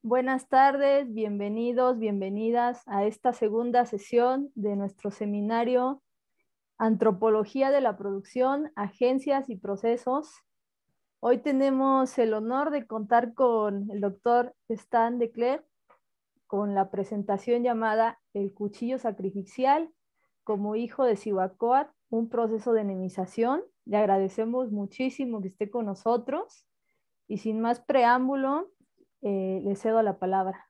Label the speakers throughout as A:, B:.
A: Buenas tardes, bienvenidos, bienvenidas a esta segunda sesión de nuestro seminario Antropología de la Producción, Agencias y Procesos. Hoy tenemos el honor de contar con el doctor Stan de Cler con la presentación llamada El cuchillo sacrificial como hijo de Cihuacóatl, un proceso de enemización. Le agradecemos muchísimo que esté con nosotros y sin más preámbulo, le cedo la palabra.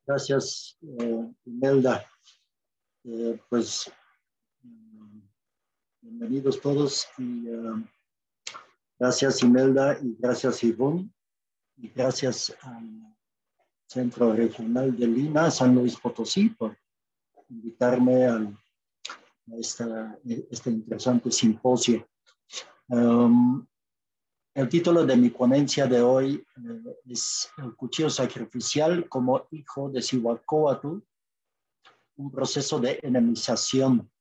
B: Gracias, Imelda. Bienvenidos todos y gracias, Imelda, y gracias, Ivonne, y gracias al Centro Regional de Lina, San Luis Potosí, por invitarme a este interesante simposio. El título de mi ponencia de hoy es El cuchillo sacrificial como hijo de Cihuacóatl, un proceso de enemización.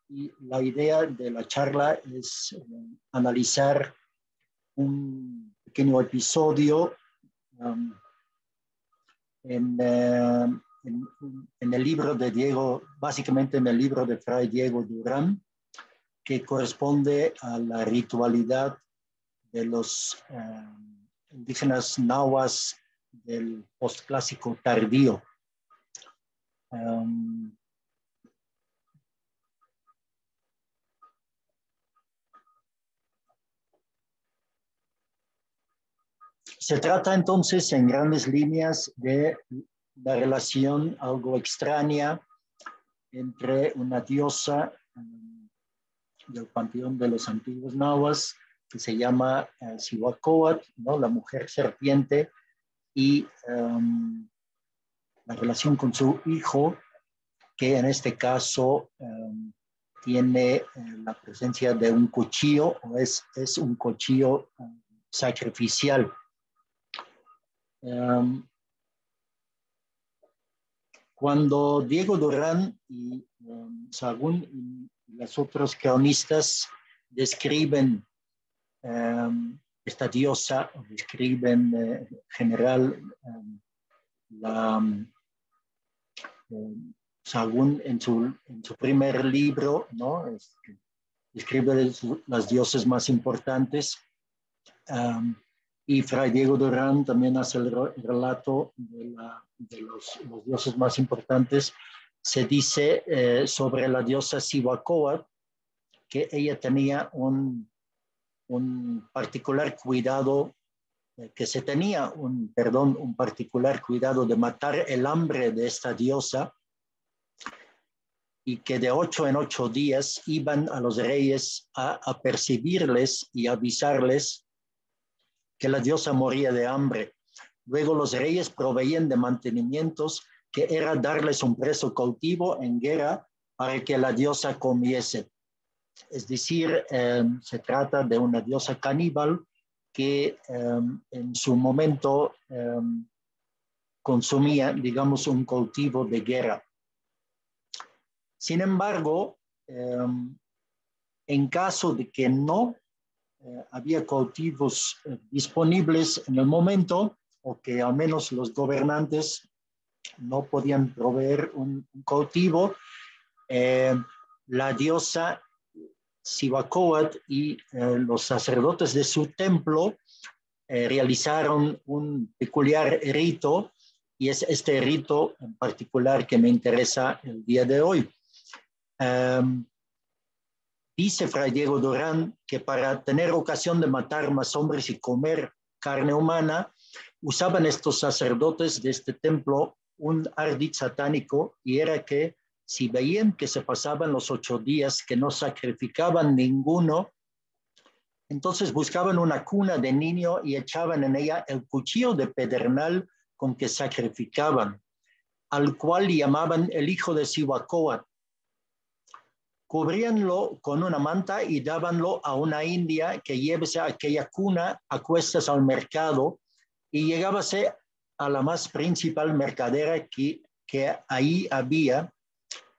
B: Y la idea de la charla es analizar un pequeño episodio en el libro de Diego, básicamente en el libro de Fray Diego Durán, que corresponde a la ritualidad de los indígenas nahuas del postclásico tardío. Se trata entonces en grandes líneas de la relación algo extraña entre una diosa del panteón de los antiguos nahuas que se llama Cihuacóatl, ¿no? La mujer serpiente, y la relación con su hijo, que en este caso tiene la presencia de un cuchillo, o es un cuchillo sacrificial. Cuando Diego Durán y Sahagún y los otros cronistas describen esta diosa, describen en general Sahagún en su primer libro, ¿no? Describe las dioses más importantes. Y Fray Diego Durán también hace el relato de los dioses más importantes. Se dice sobre la diosa Cihuacóatl que ella tenía un particular cuidado, un particular cuidado de matar el hambre de esta diosa, y que de 8 en 8 días iban a los reyes a percibirles y avisarles que la diosa moría de hambre. Luego los reyes proveían de mantenimientos, que era darles un preso cautivo en guerra para que la diosa comiese. Es decir, se trata de una diosa caníbal que en su momento consumía, digamos, un cautivo de guerra. Sin embargo, en caso de que no había cautivos disponibles en el momento, o que al menos los gobernantes no podían proveer un cautivo, la diosa Cihuacóatl y los sacerdotes de su templo realizaron un peculiar rito, y es este rito en particular que me interesa el día de hoy. Dice Fray Diego Durán que para tener ocasión de matar más hombres y comer carne humana, usaban estos sacerdotes de este templo un ardid satánico, y era que si veían que se pasaban los 8 días que no sacrificaban ninguno, entonces buscaban una cuna de niño y echaban en ella el cuchillo de pedernal con que sacrificaban, al cual llamaban el hijo de Cihuacóatl. Cubríanlo con una manta y dábanlo a una india que llevase a aquella cuna a cuestas al mercado, y llegábase a la más principal mercadera que ahí había,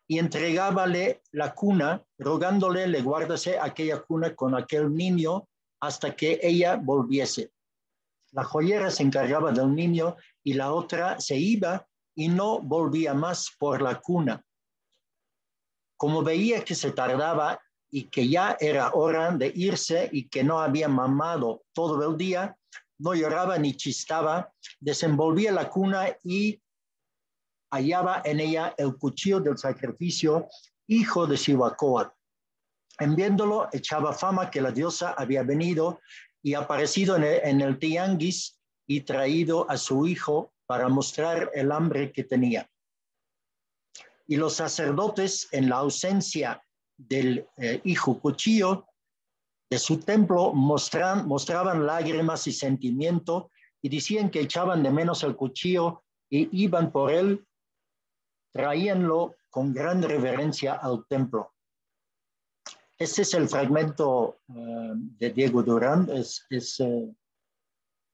B: y entregábale la cuna, rogándole le guardase aquella cuna con aquel niño hasta que ella volviese. La joyera se encargaba del niño y la otra se iba y no volvía más por la cuna. Como veía que se tardaba y que ya era hora de irse y que no había mamado todo el día, no lloraba ni chistaba, desenvolvía la cuna y hallaba en ella el cuchillo del sacrificio, hijo de Cihuacóatl. En viéndolo, echaba fama que la diosa había venido y aparecido en el tianguis y traído a su hijo para mostrar el hambre que tenía. Y los sacerdotes, en la ausencia del hijo cuchillo de su templo, mostraban lágrimas y sentimiento y decían que echaban de menos el cuchillo y iban por él, traíanlo con gran reverencia al templo. Este es el fragmento de Diego Durán,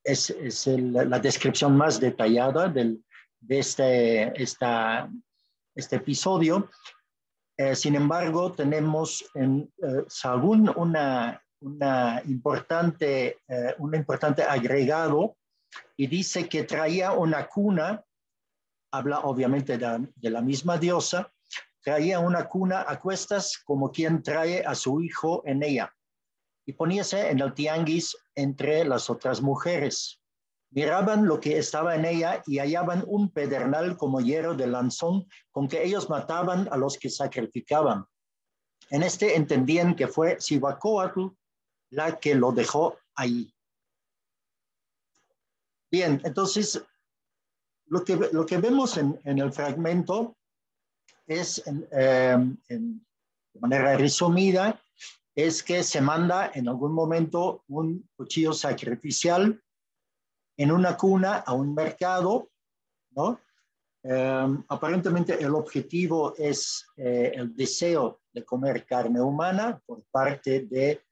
B: la descripción más detallada de este episodio. Sin embargo, tenemos en Sahagún un importante agregado y dice que traía una cuna, habla obviamente de la misma diosa, traía una cuna a cuestas como quien trae a su hijo en ella y poníase en el tianguis entre las otras mujeres. Miraban lo que estaba en ella y hallaban un pedernal como hierro de lanzón con que ellos mataban a los que sacrificaban. En este entendían que fue Cihuacóatl la que lo dejó ahí. Bien, entonces lo que vemos en el fragmento es, de manera resumida, es que se manda en algún momento un cuchillo sacrificial en una cuna a un mercado, ¿no? Aparentemente el objetivo es el deseo de comer carne humana por parte de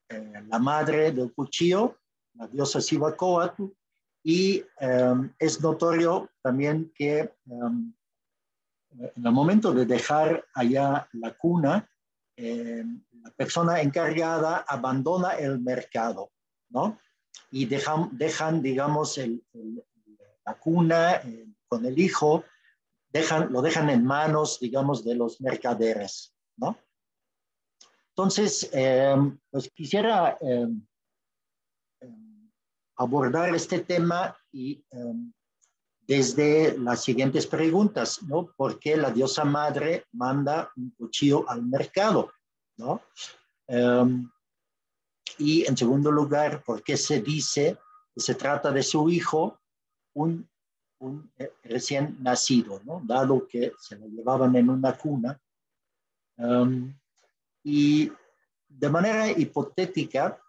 B: la madre del cuchillo, la diosa Cihuacóatl, y es notorio también que en el momento de dejar allá la cuna, la persona encargada abandona el mercado, ¿no? Y dejan digamos, la cuna con el hijo, lo dejan en manos, digamos, de los mercaderes, ¿no? Entonces, pues quisiera abordar este tema y desde las siguientes preguntas, ¿no? ¿Por qué la diosa madre manda un cuchillo al mercado, ¿no? Y en segundo lugar, ¿por qué se dice que se trata de su hijo, un recién nacido, ¿no? Dado que se lo llevaban en una cuna? Y de manera hipotética,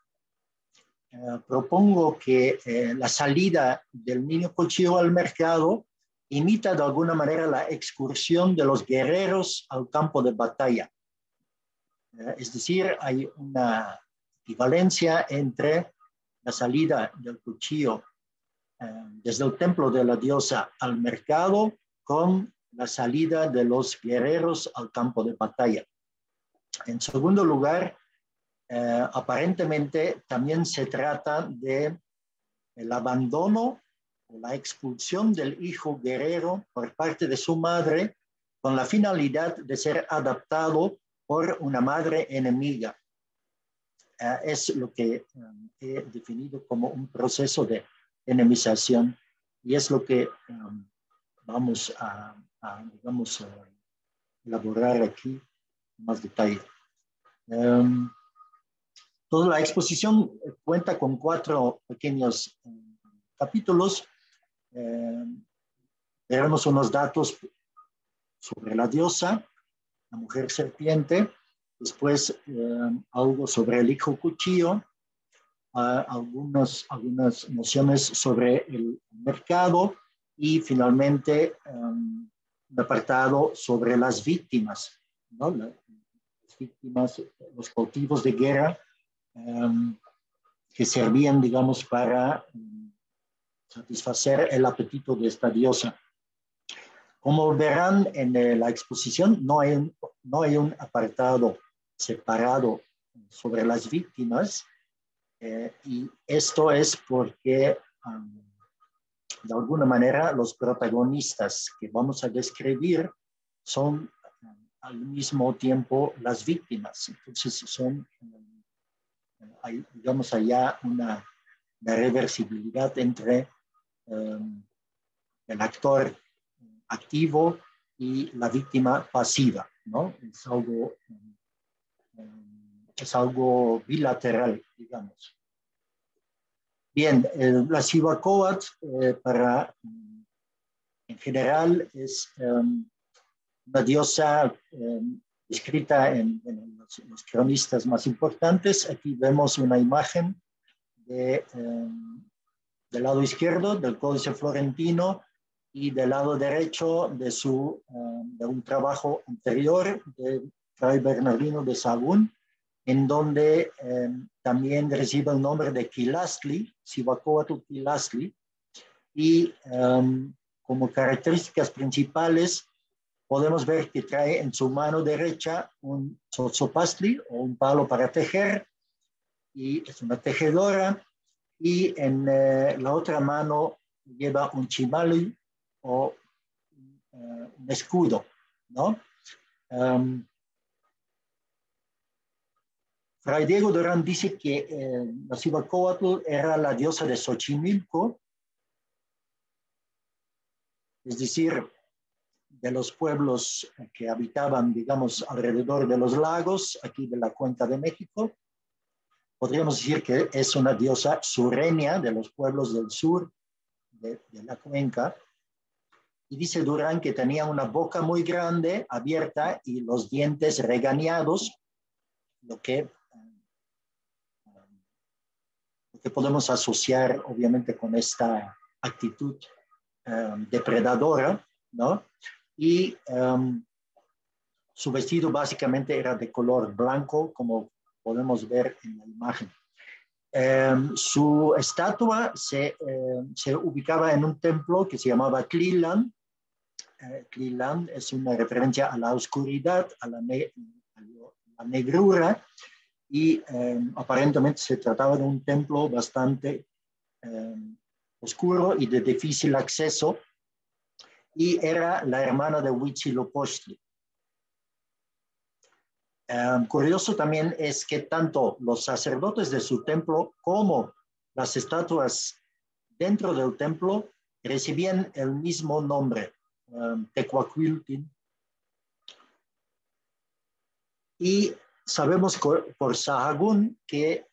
B: propongo que la salida del niño cuchillo al mercado imita de alguna manera la excursión de los guerreros al campo de batalla. Es decir, hay una equivalencia entre la salida del cuchillo desde el templo de la diosa al mercado con la salida de los guerreros al campo de batalla. En segundo lugar, aparentemente también se trata de el abandono o la expulsión del hijo guerrero por parte de su madre con la finalidad de ser adaptado por una madre enemiga. Es lo que he definido como un proceso de enemización y es lo que vamos a digamos, elaborar aquí en más detalle. Toda la exposición cuenta con 4 pequeños capítulos. Veremos unos datos sobre la diosa, la mujer serpiente, después algo sobre el hijo cuchillo, algunas nociones sobre el mercado y finalmente un apartado sobre las víctimas, ¿no? Las víctimas, los cautivos de guerra que servían, digamos, para satisfacer el apetito de esta diosa. Como verán en la exposición, no hay un apartado separado sobre las víctimas, y esto es porque de alguna manera, los protagonistas que vamos a describir son al mismo tiempo las víctimas. Entonces son, hay, digamos, allá una reversibilidad entre el actor activo y la víctima pasiva, ¿no? Es algo bilateral, digamos. Bien, la Cihuacóatl en general es una diosa escrita en los cronistas más importantes. Aquí vemos una imagen del lado izquierdo del Códice Florentino y del lado derecho de un trabajo anterior de Fray Bernardino de Sahagún, en donde también recibe el nombre de Quilastli, Cihuacóatl Quilastli, y como características principales podemos ver que trae en su mano derecha un tzotzopastli o un palo para tejer, y es una tejedora, y en la otra mano lleva un chimali o un escudo, ¿no? Fray Diego Durán dice que la Cihuacóatl era la diosa de Xochimilco, es decir, de los pueblos que habitaban, digamos, alrededor de los lagos, aquí de la Cuenca de México. Podríamos decir que es una diosa sureña de los pueblos del sur de la cuenca. Y dice Durán que tenía una boca muy grande, abierta, y los dientes regañados, lo que podemos asociar, obviamente, con esta actitud depredadora, ¿no? Y su vestido básicamente era de color blanco, como podemos ver en la imagen. Su estatua se ubicaba en un templo que se llamaba Tlilan. Tlilan es una referencia a la oscuridad, a la negrura, y aparentemente se trataba de un templo bastante oscuro y de difícil acceso, y era la hermana de Huitzilopochtli. Curioso también es que tanto los sacerdotes de su templo como las estatuas dentro del templo recibían el mismo nombre, Tecuacuiltin. Y sabemos por Sahagún que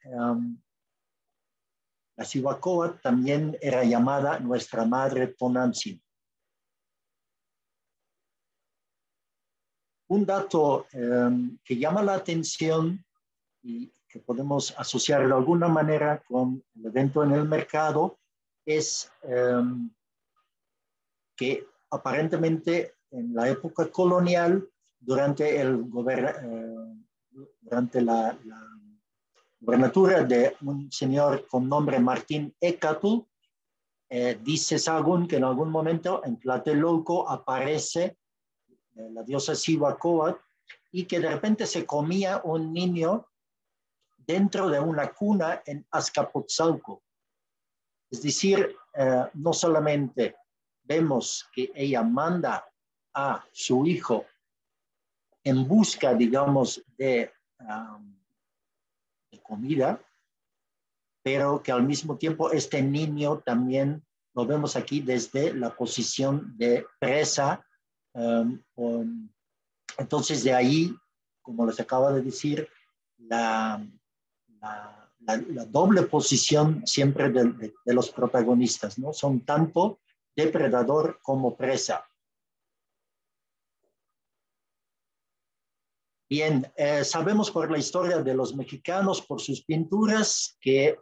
B: la Cihuacóatl también era llamada Nuestra Madre Tonantzin. Un dato que llama la atención y que podemos asociar de alguna manera con el evento en el mercado es que aparentemente en la época colonial, durante la gobernatura de un señor con nombre Martín Ecatl, dice Sahagún que en algún momento en Tlatelolco aparece la diosa Cihuacóatl, y que de repente se comía un niño dentro de una cuna en Azcapotzalco. Es decir, no solamente vemos que ella manda a su hijo en busca, digamos, de comida, pero que al mismo tiempo este niño también lo vemos aquí desde la posición de presa. Entonces de ahí, como les acabo de decir, la doble posición siempre de los protagonistas, ¿no? Son tanto depredador como presa. Bien, sabemos por la historia de los mexicanos, por sus pinturas, que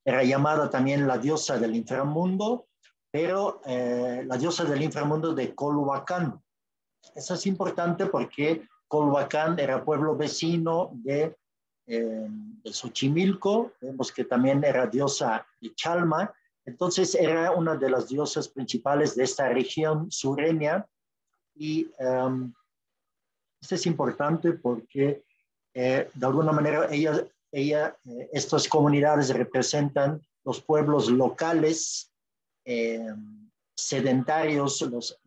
B: era llamada también la diosa del inframundo, pero la diosa del inframundo de Colhuacán. Eso es importante porque Colhuacán era pueblo vecino de Xochimilco. Vemos que también era diosa de Chalma. Entonces era una de las diosas principales de esta región sureña. Y esto es importante porque de alguna manera ella estas comunidades representan los pueblos locales, sedentarios, los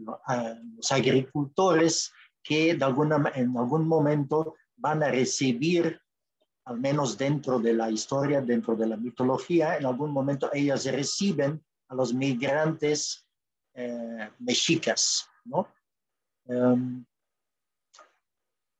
B: agricultores que en algún momento van a recibir, al menos dentro de la historia, dentro de la mitología, en algún momento ellas reciben a los migrantes mexicas, ¿no?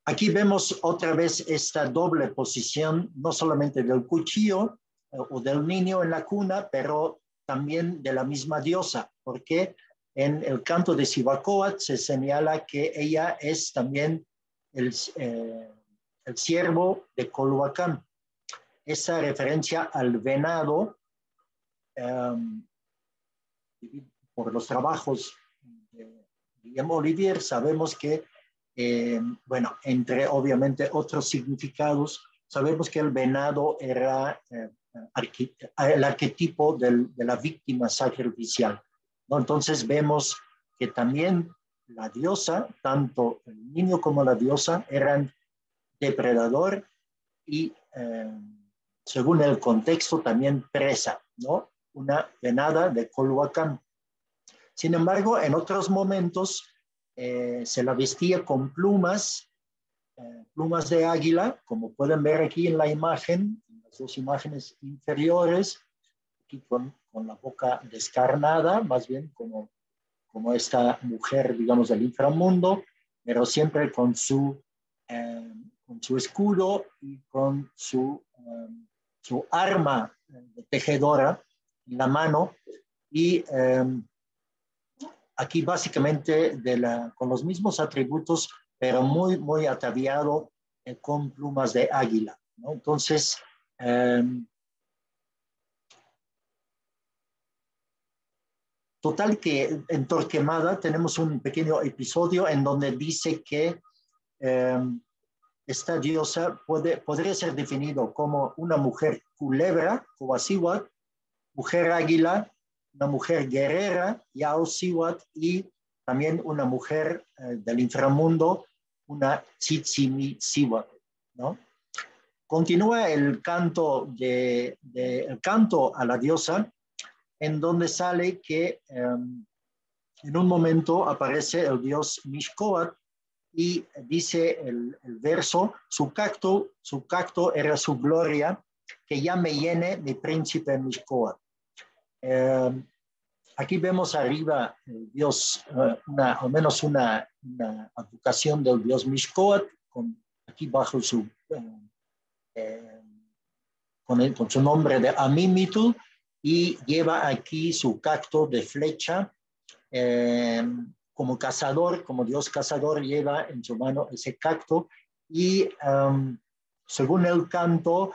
B: Aquí vemos otra vez esta doble posición, no solamente del cuchillo o del niño en la cuna, pero también de la misma diosa, porque en el canto de Cihuacóatl se señala que ella es también el siervo de Culhuacán. Esa referencia al venado, por los trabajos de Guillaume Olivier, sabemos que, bueno, entre obviamente otros significados, sabemos que el venado era el arquetipo de la víctima sacrificial, ¿no? Entonces vemos que también la diosa, tanto el niño como la diosa, eran depredador y, según el contexto, también presa, ¿no? Una venada de Culhuacán. Sin embargo, en otros momentos se la vestía con plumas de águila, como pueden ver aquí en la imagen, en las dos imágenes inferiores, aquí con la boca descarnada, más bien como esta mujer, digamos, del inframundo, pero siempre con su escudo y con su arma de tejedora en la mano. Y aquí básicamente con los mismos atributos, pero muy, muy ataviado con plumas de águila, ¿no? Entonces, total que en Torquemada tenemos un pequeño episodio en donde dice que esta diosa podría ser definido como una mujer culebra, Cobacíhuatl, mujer águila, una mujer guerrera, Yaocíhuatl, y también una mujer del inframundo, una Tzitzimicíhuatl, ¿no? Continúa el canto, el canto a la diosa, en donde sale que en un momento aparece el dios Mixcoatl y dice el verso, su cacto era su gloria, que ya me llene mi príncipe Mixcoatl. Aquí vemos arriba el dios, al menos una advocación del dios Mixcoatl, aquí bajo con su nombre de Amímitl, y lleva aquí su cacto de flecha. Como cazador, como dios cazador, lleva en su mano ese cacto y, según el canto,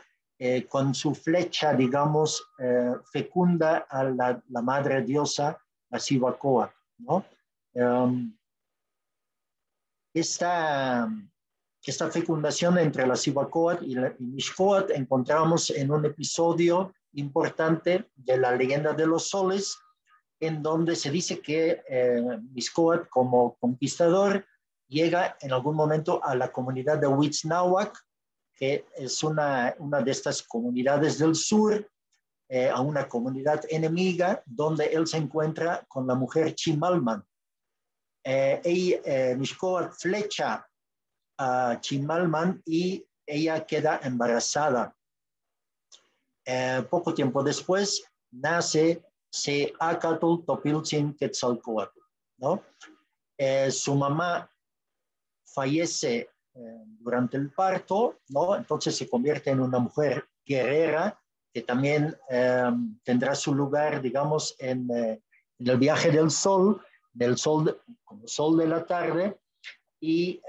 B: con su flecha, digamos, fecunda a la madre diosa, la Cihuacóatl, ¿no? Esta fecundación entre la Cihuacóatl y Mixcoatl encontramos en un episodio importante de la leyenda de los soles, en donde se dice que Mixcoatl, como conquistador, llega en algún momento a la comunidad de Huitznahuac, que es una de estas comunidades del sur, a una comunidad enemiga, donde él se encuentra con la mujer Chimalman. Mixcoatl flecha a Chimalman y ella queda embarazada. Poco tiempo después nace Seacatl Topiltzin Quetzalcoatl, ¿no? Su mamá fallece durante el parto, ¿no? Entonces se convierte en una mujer guerrera que también tendrá su lugar, digamos, en el viaje del sol, como sol de la tarde, y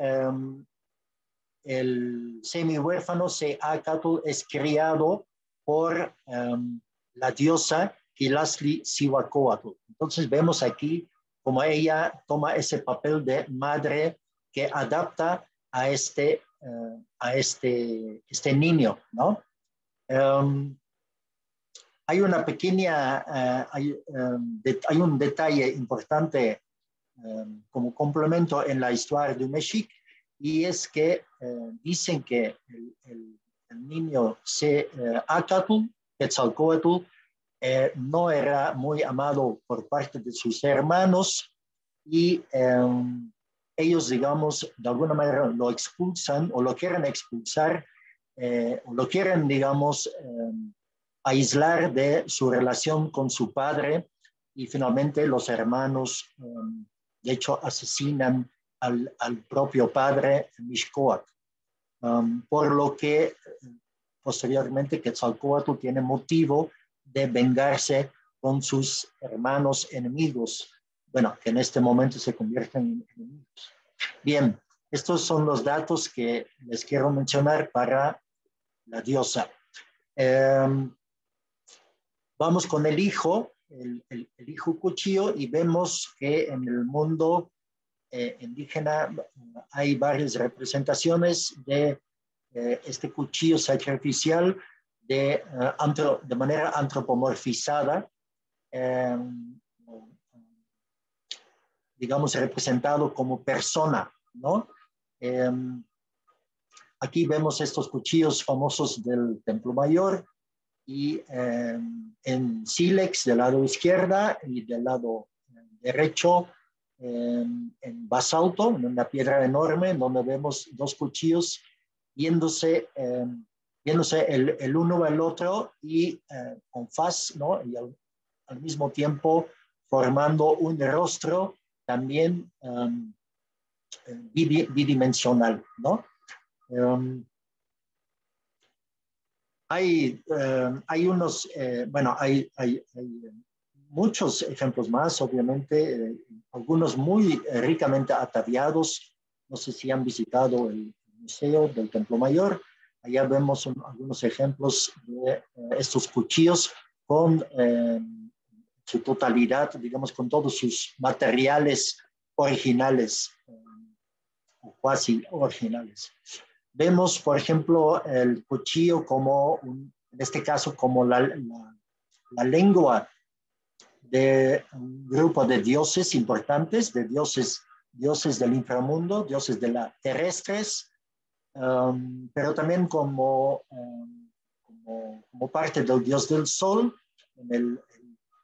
B: el semi-huérfano Seacatl es criado por la diosa Quilasli Cihuacóatl. Entonces vemos aquí como ella toma ese papel de madre que adapta a este niño, ¿no? Hay una pequeña, hay un detalle importante como complemento en la historia de Mexic, y es que dicen que el el niño Acatl, Quetzalcóatl, no era muy amado por parte de sus hermanos y ellos, digamos, de alguna manera lo expulsan o lo quieren expulsar o lo quieren, digamos, aislar de su relación con su padre y finalmente los hermanos, de hecho, asesinan al propio padre Mixcoac, por lo que posteriormente Quetzalcóatl tiene motivo de vengarse con sus hermanos enemigos, bueno, que en este momento se convierten en enemigos. Bien, estos son los datos que les quiero mencionar para la diosa. Vamos con el hijo, el hijo cuchillo, y vemos que en el mundo indígena hay varias representaciones de este cuchillo sacrificial de manera antropomorfizada, digamos, representado como persona, ¿no? Aquí vemos estos cuchillos famosos del Templo Mayor y en sílex del lado izquierda y del lado derecho en basalto, en una piedra enorme, donde vemos dos cuchillos viéndose el uno al otro y con faz, ¿no? Y al mismo tiempo formando un rostro también bidimensional, ¿no? Hay unos, bueno, hay muchos ejemplos más, obviamente, algunos muy ricamente ataviados. No sé si han visitado el Museo del Templo Mayor. Allá vemos algunos ejemplos de estos cuchillos con su totalidad, digamos, con todos sus materiales originales o cuasi originales. Vemos, por ejemplo, el cuchillo como, en este caso, como la lengua de un grupo de dioses importantes, de dioses del inframundo, dioses de la terrestres, pero también como parte del dios del sol, en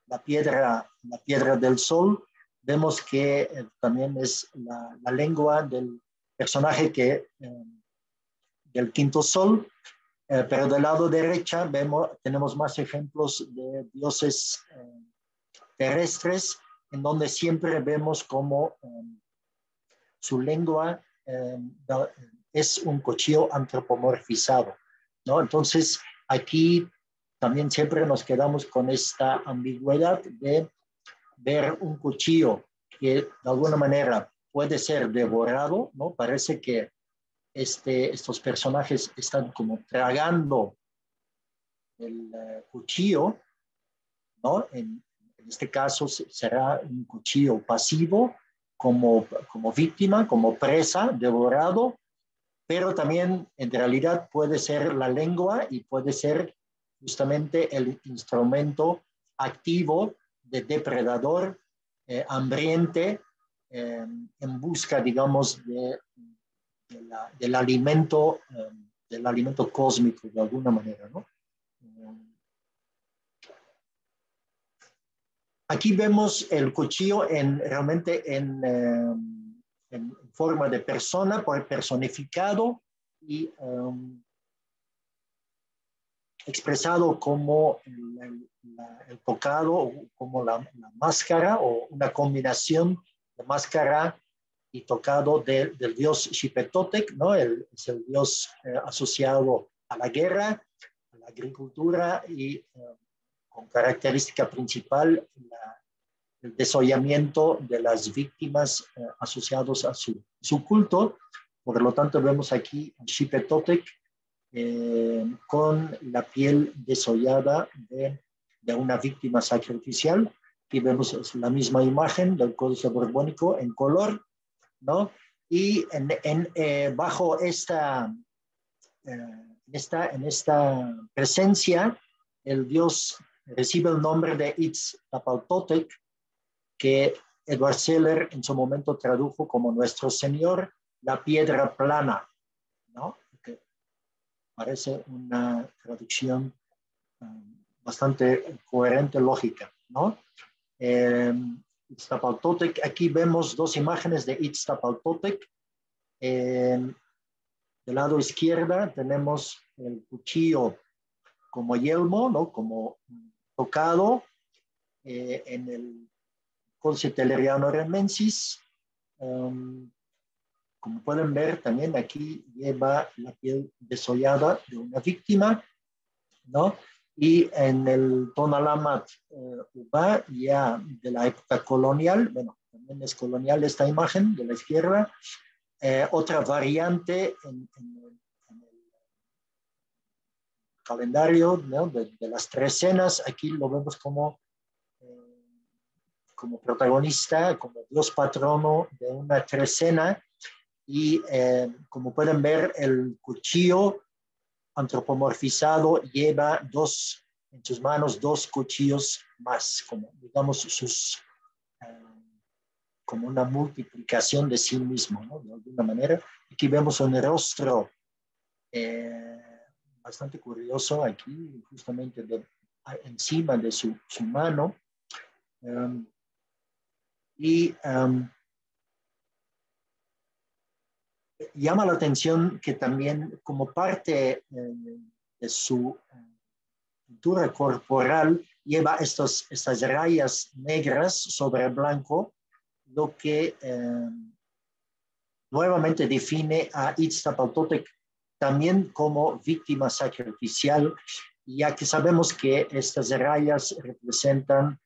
B: la piedra del sol, vemos que también es la lengua del personaje del quinto sol, pero del lado derecho tenemos más ejemplos de dioses terrestres, en donde siempre vemos como su lengua es un cuchillo antropomorfizado, ¿no? Entonces, aquí también siempre nos quedamos con esta ambigüedad de ver un cuchillo que de alguna manera puede ser devorado, ¿no? Parece que estos personajes están como tragando el cuchillo, ¿no? En este caso será un cuchillo pasivo como víctima, como presa, devorado, pero también en realidad puede ser la lengua y puede ser justamente el instrumento activo de depredador hambriente en busca, digamos, del alimento cósmico de alguna manera, ¿no? Aquí vemos el cuchillo realmente en forma de persona, personificado y expresado como el tocado, como la máscara o una combinación de máscara y tocado del dios Xipetotec, ¿no? Es el dios asociado a la guerra, a la agricultura y con característica principal el desollamiento de las víctimas asociados a su culto. Por lo tanto, vemos aquí a Xipetotec con la piel desollada de una víctima sacrificial. Aquí vemos la misma imagen del Códice Borbónico en color, ¿no? Y bajo esta presencia, el dios recibe el nombre de Itztapaltotec, que Edward Seller en su momento tradujo como Nuestro Señor, la piedra plana, ¿no? Okay. parece una traducción bastante coherente, lógica, ¿no? Itztapaltotec, aquí vemos dos imágenes de Itztapaltotec. Del lado izquierdo tenemos el cuchillo como yelmo, ¿no? Como tocado en el Colce Telleriano Remensis. Como pueden ver, también aquí lleva la piel desollada de una víctima, ¿no? Y en el Tonalamat Uba, ya de la época colonial, bueno, también es colonial esta imagen de la izquierda, otra variante en el calendario, ¿no? de las tres cenas, aquí lo vemos como protagonista, como dios patrono de una trecena, y como pueden ver, el cuchillo antropomorfizado lleva en sus manos dos cuchillos más, como digamos como una multiplicación de sí mismo, ¿no? De alguna manera. Aquí vemos un rostro bastante curioso aquí, justamente encima de su mano. Llama la atención que también como parte de su pintura corporal lleva estas rayas negras sobre el blanco, lo que nuevamente define a Itztapaltotec también como víctima sacrificial, ya que sabemos que estas rayas representan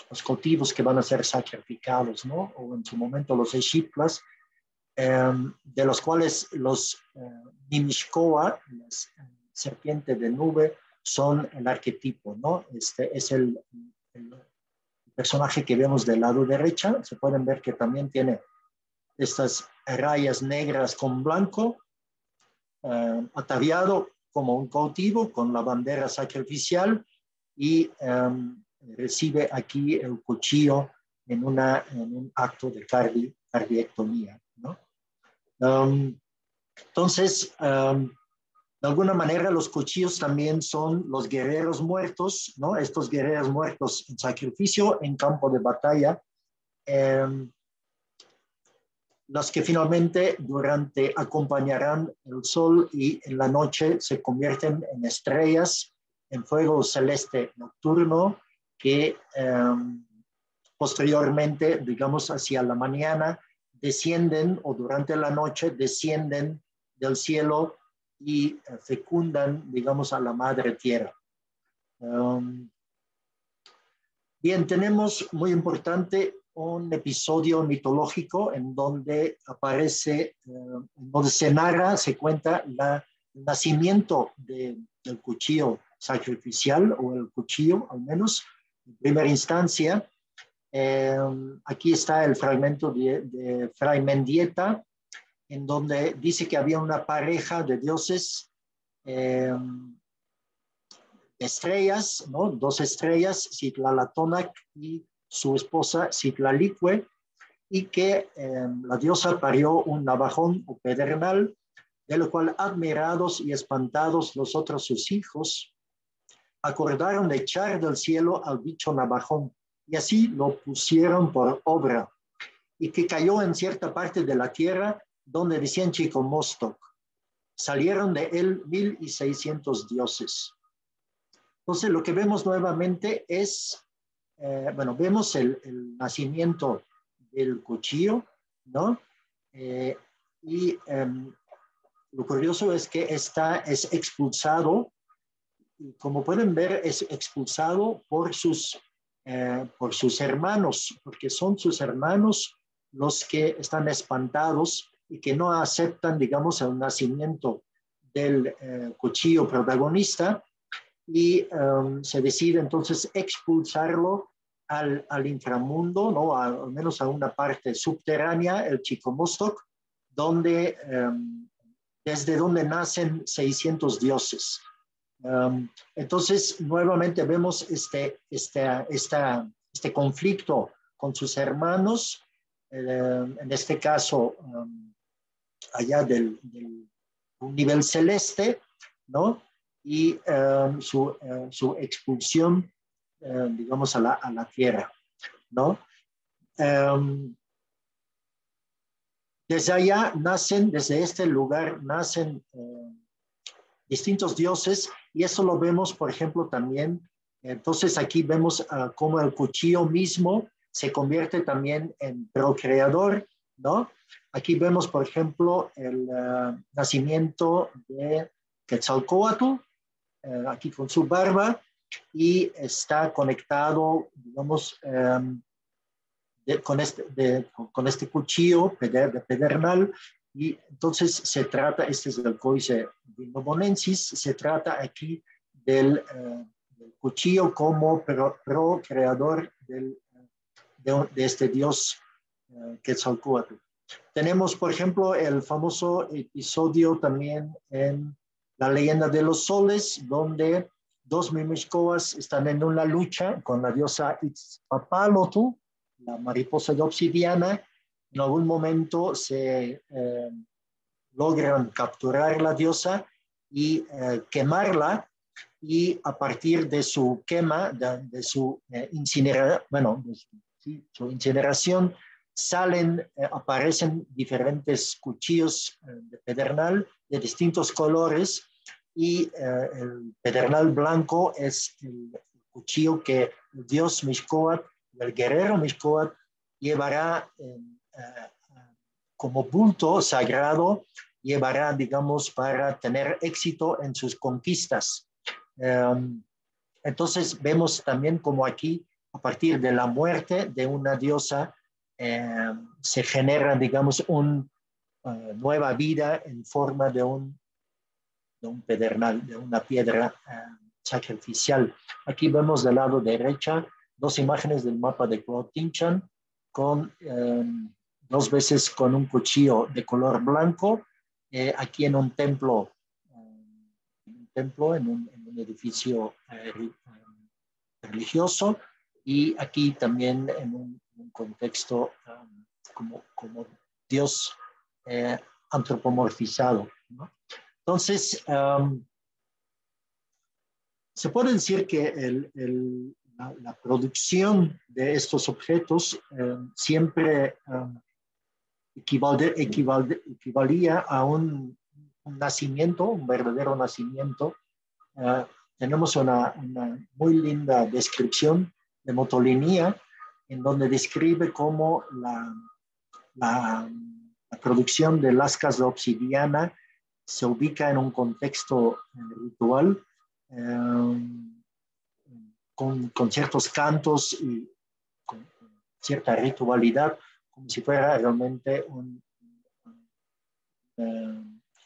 B: los cultivos que van a ser sacrificados, ¿no? O en su momento los Exiplas, de los cuales los Nimishkoa, las serpientes de nube, son el arquetipo, ¿no? Este es el personaje que vemos del lado derecha. Se pueden ver que también tiene estas rayas negras con blanco, ataviado como un cautivo con la bandera sacrificial, y recibe aquí el cuchillo en un acto de cardiectomía, ¿no? Entonces, de alguna manera, los cuchillos también son los guerreros muertos, ¿no? Estos guerreros muertos en sacrificio, en campo de batalla, los que finalmente acompañarán el sol y en la noche se convierten en estrellas, en fuego celeste nocturno, que posteriormente, digamos hacia la mañana, descienden, o durante la noche descienden del cielo y fecundan, digamos, a la madre tierra. Bien, tenemos muy importante un episodio mitológico en donde aparece, en donde se narra, se cuenta el nacimiento del cuchillo sacrificial, o el cuchillo al menos, en primera instancia. Aquí está el fragmento de Fray Mendieta, en donde dice que había una pareja de dioses, estrellas, ¿no? Dos estrellas, Citlalatónac y su esposa Citlalicue, y que la diosa parió un navajón o pedernal, de lo cual, admirados y espantados los otros sus hijos, acordaron de echar del cielo al bicho navajón, y así lo pusieron por obra, y que cayó en cierta parte de la tierra donde decían Chicomostoc. Salieron de él 1600 dioses. Entonces, lo que vemos nuevamente es, vemos el nacimiento del cuchillo, ¿no? Y lo curioso es que es expulsado, y como pueden ver, es expulsado por sus hermanos, porque son sus hermanos los que están espantados y que no aceptan, digamos, el nacimiento del cuchillo protagonista, y se decide entonces expulsarlo al inframundo, ¿no? Al menos a una parte subterránea, el Chicomostoc, donde, desde donde nacen 600 dioses. Entonces, nuevamente vemos este conflicto con sus hermanos, en este caso allá un nivel celeste, ¿no? Y su expulsión, digamos, a la tierra, ¿no? Desde allá nacen, desde este lugar nacen distintos dioses, y eso lo vemos, por ejemplo, también. Entonces aquí vemos cómo el cuchillo mismo se convierte también en procreador, ¿no? Aquí vemos, por ejemplo, el nacimiento de Quetzalcóatl, aquí con su barba, y está conectado, digamos, con este cuchillo de pedernal. Y entonces se trata, este es el códice Vinobonensis, se trata aquí del cuchillo como procreador de este dios Quetzalcóatl. Tenemos, por ejemplo, el famoso episodio también en la leyenda de los soles, donde dos mimixcoas están en una lucha con la diosa Itzpapalotl, la mariposa de obsidiana. En algún momento se logran capturar la diosa y quemarla, y a partir de su quema, de su su incineración, aparecen diferentes cuchillos de pedernal de distintos colores, y el pedernal blanco es el cuchillo que el dios Mixcoatl, el guerrero Mixcoatl, llevará como bulto sagrado, llevará, digamos, para tener éxito en sus conquistas. Entonces vemos también como aquí, a partir de la muerte de una diosa, se genera, digamos, una nueva vida en forma de un pedernal, de una piedra sacrificial. Aquí vemos del lado derecho dos imágenes del mapa de Clotinchan, con dos veces con un cuchillo de color blanco, aquí en un templo, en un edificio religioso, y aquí también en un contexto como Dios antropomorfizado, ¿no? Entonces, se puede decir que la producción de estos objetos siempre equivalía a un nacimiento, un verdadero nacimiento. Tenemos una muy linda descripción de Motolinía, en donde describe cómo la producción de lascas de obsidiana se ubica en un contexto ritual, con ciertos cantos y con cierta ritualidad, como si fuera realmente un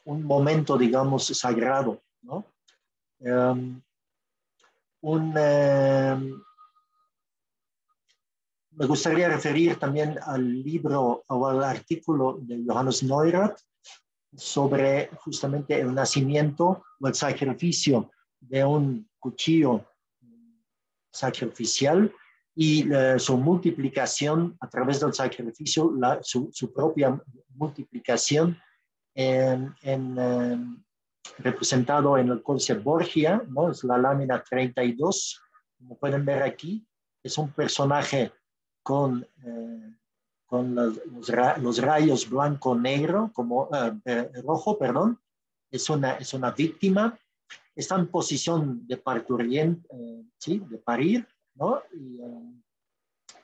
B: momento, digamos, sagrado, ¿no? Me gustaría referir también al libro o al artículo de Johannes Neurath sobre justamente el nacimiento o el sacrificio de un cuchillo sacrificial, y su multiplicación a través del sacrificio, su propia multiplicación representado en el códice Borgia, ¿no? Es la lámina 32, como pueden ver aquí. Es un personaje con los rayos blanco-negro, como rojo, perdón. Es una víctima. Está en posición de parturiente, ¿sí? De parir, ¿no? Y,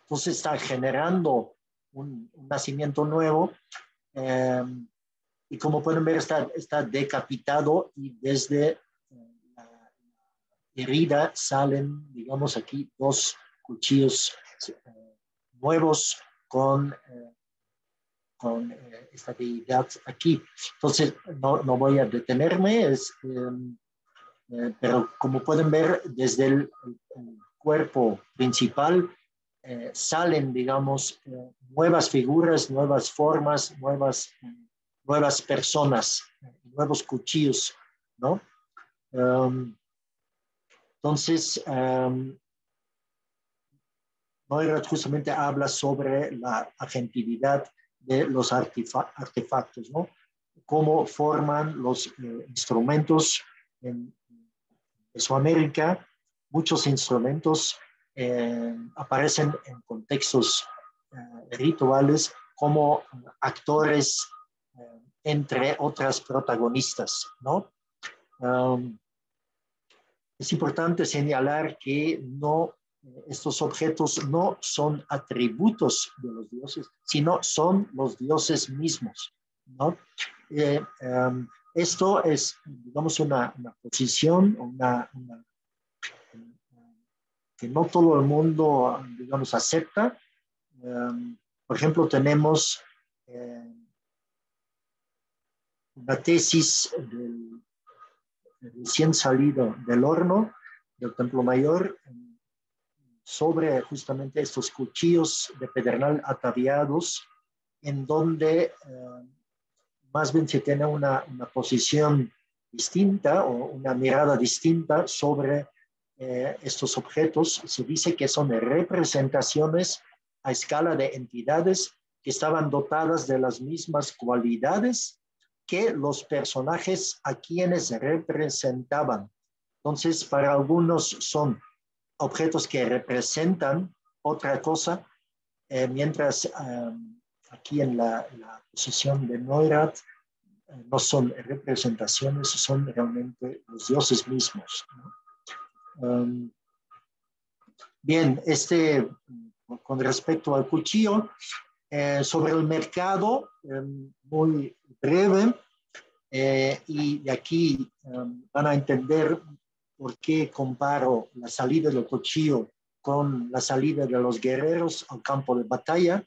B: entonces está generando un nacimiento nuevo. Y como pueden ver, está decapitado, y desde la herida salen, digamos, aquí dos cuchillos nuevos con esta deidad aquí. Entonces, no voy a detenerme, pero como pueden ver, desde el cuerpo principal salen, digamos, nuevas figuras, nuevas formas, nuevas personas, nuevos cuchillos, ¿no? Entonces, Neurath justamente habla sobre la agentividad de los artefactos, ¿no? cómo forman los instrumentos en Mesoamérica. Muchos instrumentos aparecen en contextos rituales como actores, entre otras protagonistas, ¿no? Es importante señalar que estos objetos no son atributos de los dioses, sino son los dioses mismos, ¿no? Esto es, digamos, una posición, que no todo el mundo, digamos, acepta. Por ejemplo, tenemos una tesis recién salido del horno del Templo Mayor sobre justamente estos cuchillos de pedernal ataviados, en donde más bien se tiene una posición distinta o una mirada distinta sobre estos objetos. Se dice que son representaciones a escala de entidades que estaban dotadas de las mismas cualidades que los personajes a quienes representaban. Entonces, para algunos son objetos que representan otra cosa, mientras aquí en la posición de Neurath no son representaciones, son realmente los dioses mismos, ¿no? Bien, con respecto al cuchillo, sobre el mercado, muy breve, y aquí van a entender por qué comparo la salida del cuchillo con la salida de los guerreros al campo de batalla.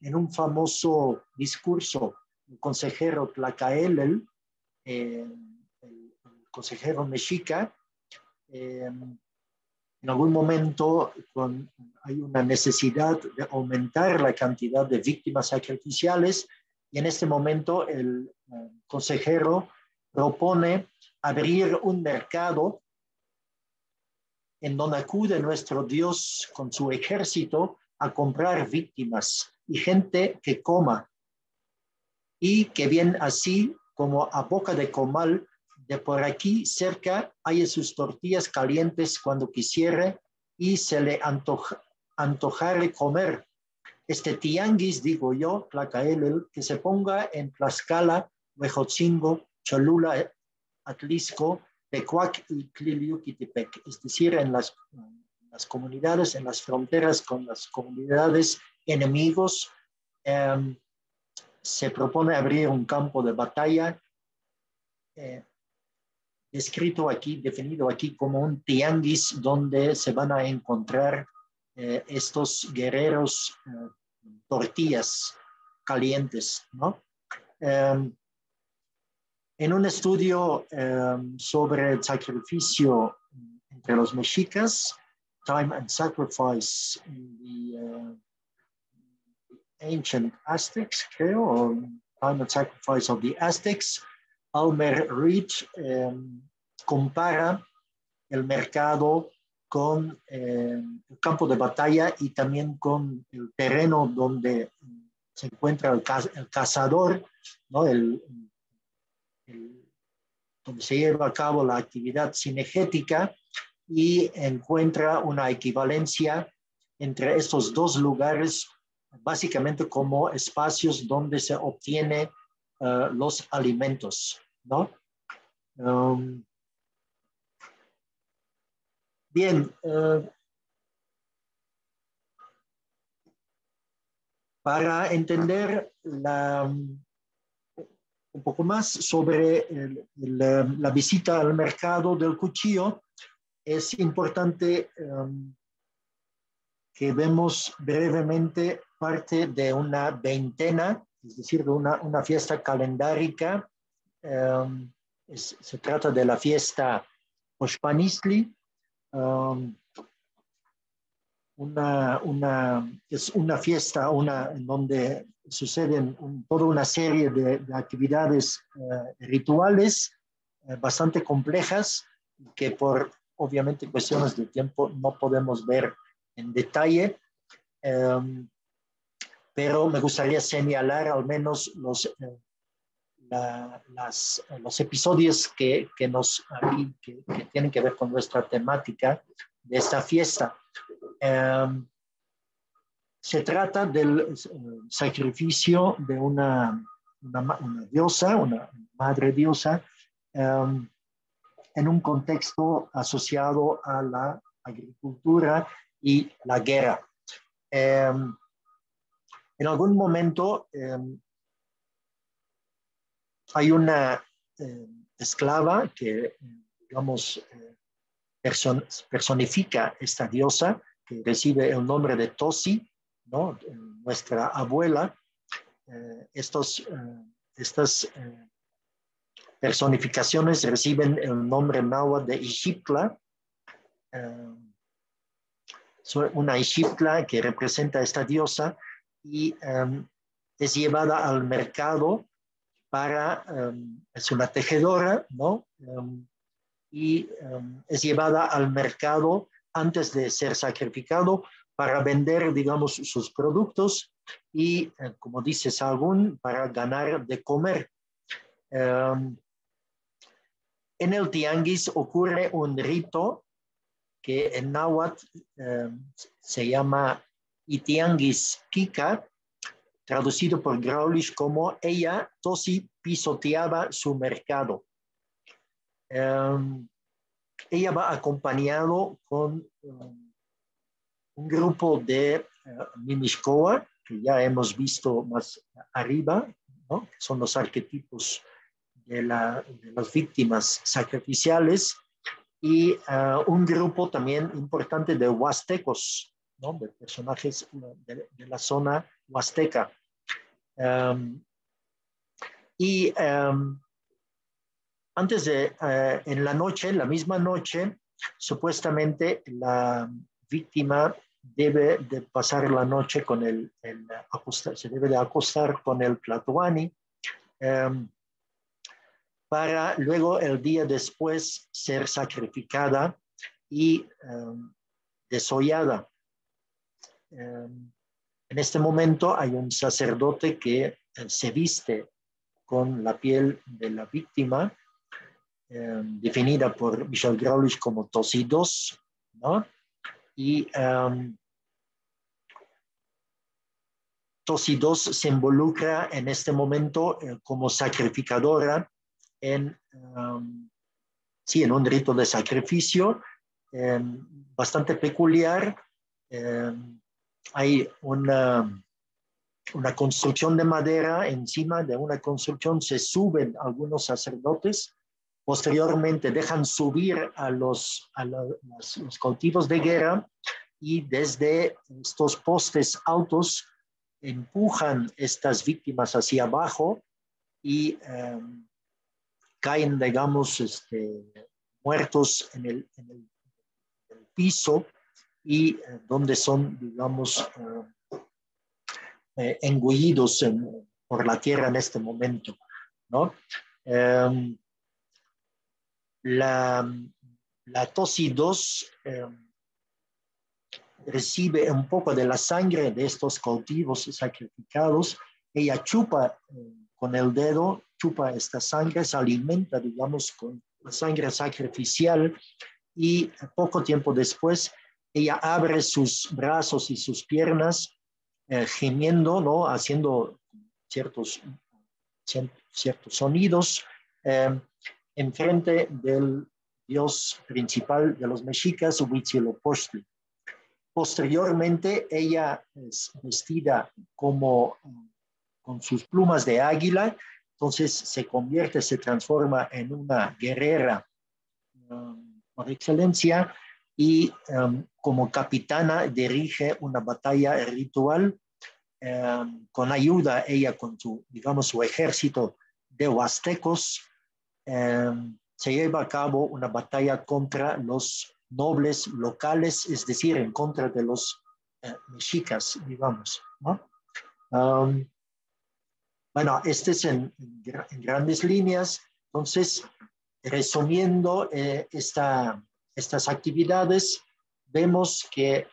B: En un famoso discurso, el consejero Tlacaelel, el consejero mexica, en algún momento hay una necesidad de aumentar la cantidad de víctimas sacrificiales, y en este momento el consejero propone abrir un mercado en donde acude nuestro Dios con su ejército a comprar víctimas y gente que coma, y que bien así como a boca de comal de por aquí cerca hay sus tortillas calientes cuando quisiere y se le antojare comer. Este tianguis, digo yo, Tlacaelel, que se ponga en Tlaxcala, Huejotzingo, Cholula, Atlisco, Tecuac y Tliliuquitepec, es decir, en las comunidades, en las fronteras con las comunidades enemigos. Se propone abrir un campo de batalla, descrito aquí, definido aquí como un tianguis donde se van a encontrar estos guerreros tortillas calientes, ¿no? En un estudio sobre el sacrificio entre los mexicas, Time and Sacrifice in the Ancient Aztecs, creo, o Time and Sacrifice of the Aztecs, Almer Reed compara el mercado con el campo de batalla y también con el terreno donde se encuentra el cazador, ¿no? Donde se lleva a cabo la actividad cinegética, y encuentra una equivalencia entre estos dos lugares, básicamente como espacios donde se obtiene los alimentos, ¿no? Bien, para entender un poco más sobre la visita al mercado del cuchillo, es importante que vemos brevemente parte de una veintena, es decir, de una fiesta calendárica. Se trata de la fiesta Oxpanistli, es una fiesta en donde suceden toda una serie de actividades rituales bastante complejas, que por obviamente cuestiones de tiempo no podemos ver en detalle, pero me gustaría señalar al menos los episodios que tienen que ver con nuestra temática de esta fiesta. Se trata del sacrificio de una diosa, una madre diosa, en un contexto asociado a la agricultura y la guerra. En algún momento hay una esclava que, digamos, personifica esta diosa, que recibe el nombre de Tosi, ¿no? Nuestra abuela. Estas personificaciones reciben el nombre náhuatl de Ixiptla, una Ixiptla que representa a esta diosa y es llevada al mercado es una tejedora, ¿no? Y es llevada al mercado antes de ser sacrificado para vender, digamos, sus productos y, como dice Sahagún, para ganar de comer. En el tianguis ocurre un rito que en náhuatl se llama Itianguis Kika, traducido por Graulich como ella, Tosi, pisoteaba su mercado. Ella va acompañado con un grupo de Mimishkoa, que ya hemos visto más arriba, ¿no? Que son los arquetipos de las víctimas sacrificiales, y un grupo también importante de huastecos, ¿no? De personajes de la zona huasteca. Antes de, en la noche, la misma noche, supuestamente la víctima debe de pasar la noche con se debe de acostar con el tlatoani, para luego el día después ser sacrificada y desollada. En este momento hay un sacerdote que se viste con la piel de la víctima, definida por Michel Graulich como Tosidos, ¿no? Y Tosidos se involucra en este momento como sacrificadora en un rito de sacrificio bastante peculiar. Hay una construcción de madera, encima de una construcción se suben algunos sacerdotes, posteriormente dejan subir a los cautivos de guerra y desde estos postes altos empujan estas víctimas hacia abajo y caen, digamos, muertos en el piso y donde son, digamos, engullidos por la tierra en este momento, ¿no? La Tosi-2 recibe un poco de la sangre de estos cautivos sacrificados. Ella chupa con el dedo, chupa esta sangre, se alimenta, digamos, con la sangre sacrificial y poco tiempo después ella abre sus brazos y sus piernas gimiendo, ¿no? Haciendo ciertos sonidos enfrente del dios principal de los mexicas, Huitzilopochtli. Posteriormente, ella es vestida con sus plumas de águila, entonces se transforma en una guerrera por excelencia y como capitana dirige una batalla ritual con ayuda, ella con su ejército de huastecos, se lleva a cabo una batalla contra los nobles locales, es decir, en contra de los mexicas, digamos, ¿no? Bueno, este es en grandes líneas. Entonces, resumiendo estas actividades, vemos que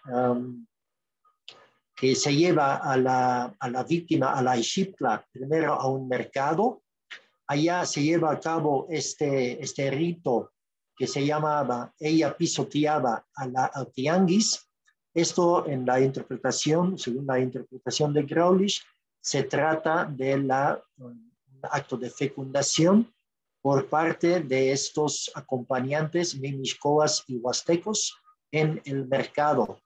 B: se lleva a la víctima, a la Ixiptla, primero a un mercado. allá se lleva a cabo este rito que se llamaba, ella pisoteaba al tianguis. Esto en la interpretación, según la interpretación de Graulich, se trata de un acto de fecundación por parte de estos acompañantes mimishcoas y huastecos en el mercado.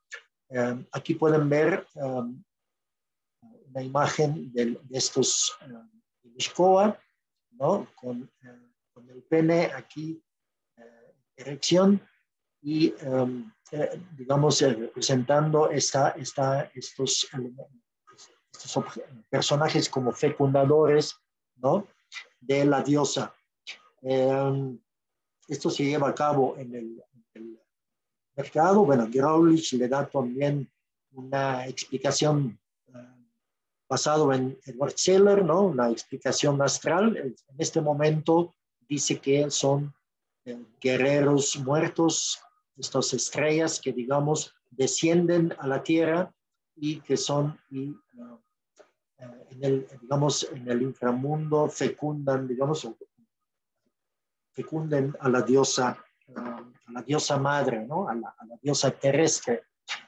B: Aquí pueden ver una imagen de estos mimishcoa, ¿no? Con el pene aquí erección y digamos representando estos personajes como fecundadores, ¿no? De la diosa. Esto se lleva a cabo en el mercado. Bueno, Graulich le da también una explicación basado en Edward Scheller, ¿no? Una explicación astral. En este momento dice que son guerreros muertos, estas estrellas que, digamos, descienden a la tierra y que son, digamos, en el inframundo fecundan, digamos, fecunden a la diosa madre, ¿no? A la diosa terrestre.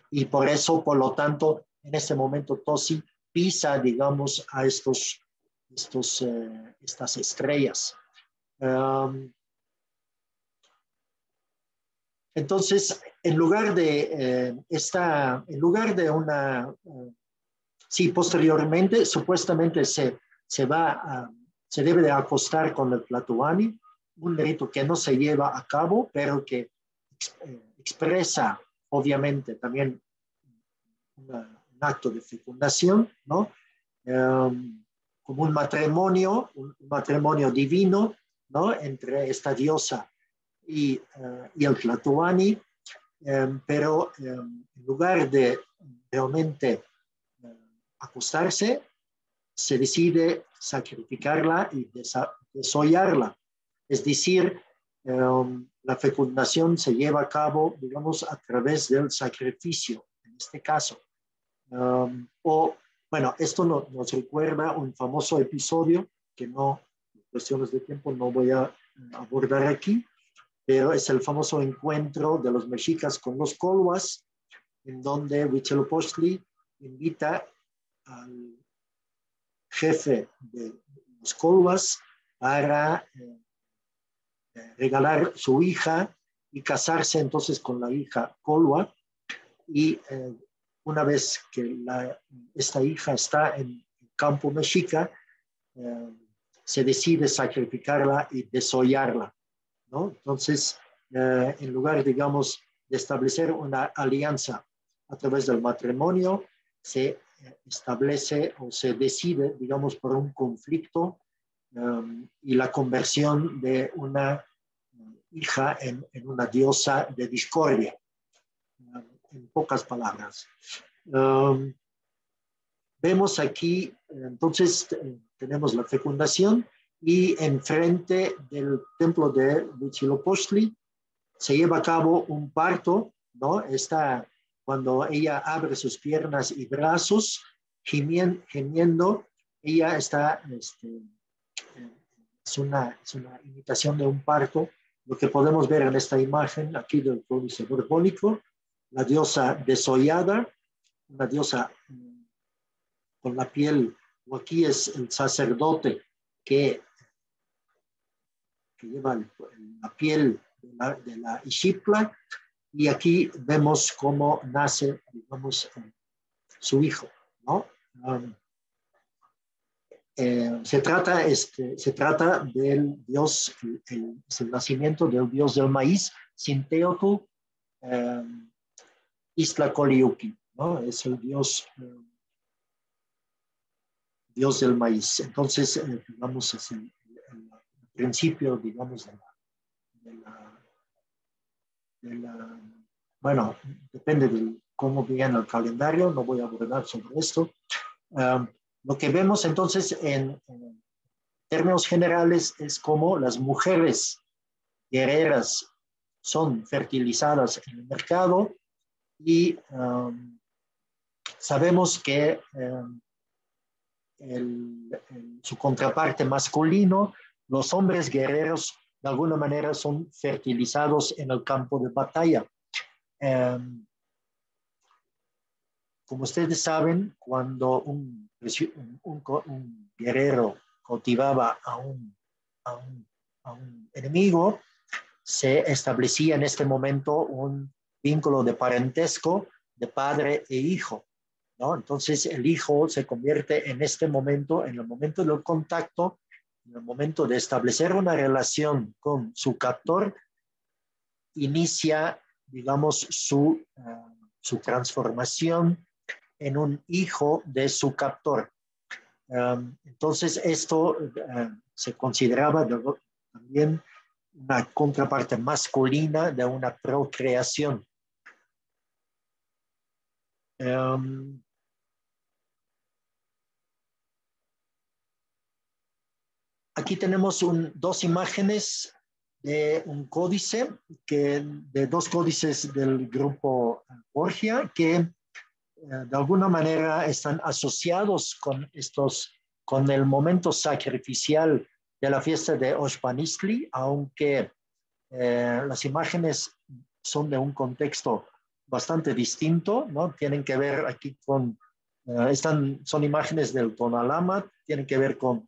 B: Y por eso, por lo tanto, en este momento Tosi pisa, digamos, a estas estrellas. Entonces, en lugar de sí, posteriormente, supuestamente se debe de acostar con el Tlatoani, un rito que no se lleva a cabo, pero que expresa, obviamente, también un acto de fecundación, ¿no? Como un matrimonio divino, ¿no? Entre esta diosa y el Tlatoani, pero en lugar de realmente acostarse, se decide sacrificarla y desollarla. Es decir, la fecundación se lleva a cabo, digamos, a través del sacrificio, en este caso. Bueno, esto nos recuerda un famoso episodio que no, por cuestiones de tiempo, no voy a abordar aquí, pero es el famoso encuentro de los mexicas con los colhuas, en donde Huitzilopochtli invita al jefe de los colhuas para regalar su hija y casarse entonces con la hija colhua. Y una vez que esta hija está en el campo mexica, se decide sacrificarla y desollarla, ¿no? Entonces, en lugar, digamos, de establecer una alianza a través del matrimonio, se establece o se decide, digamos, por un conflicto y la conversión de una hija en una diosa de discordia, en pocas palabras. Vemos aquí, entonces, tenemos la fecundación y enfrente del templo de Huitzilopochtli se lleva a cabo un parto, ¿no? Cuando ella abre sus piernas y brazos, gimiendo, ella está, es una imitación de un parto, lo que podemos ver en esta imagen aquí del códice borbónico, la diosa desollada, una diosa con la piel, o aquí es el sacerdote que lleva la piel de la Ixipla, y aquí vemos cómo nace, digamos, su hijo, ¿no? Se trata del dios, es el nacimiento del dios del maíz, Sinteotl Iztlacoliyuqui, ¿no? Es el dios del maíz. Entonces, digamos, es el principio, digamos, bueno, depende de cómo viene el calendario, no voy a abordar sobre esto. Lo que vemos entonces en términos generales es cómo las mujeres guerreras son fertilizadas en el mercado y sabemos que su contraparte masculino los hombres guerreros de alguna manera son fertilizados en el campo de batalla. Como ustedes saben, cuando un guerrero cautivaba a un enemigo, se establecía en este momento un vínculo de parentesco de padre e hijo, ¿no? Entonces el hijo se convierte en este momento, en el momento del contacto, en el momento de establecer una relación con su captor, inicia, digamos, su transformación en un hijo de su captor. Entonces esto se consideraba también una contraparte masculina de una procreación. Aquí tenemos dos imágenes de un códice, de dos códices del grupo Borgia, que de alguna manera están asociados con el momento sacrificial de la fiesta de Oxpanistli, aunque las imágenes son de un contexto bastante distinto, ¿no? Tienen que ver aquí son imágenes del Tonalama, tienen que ver con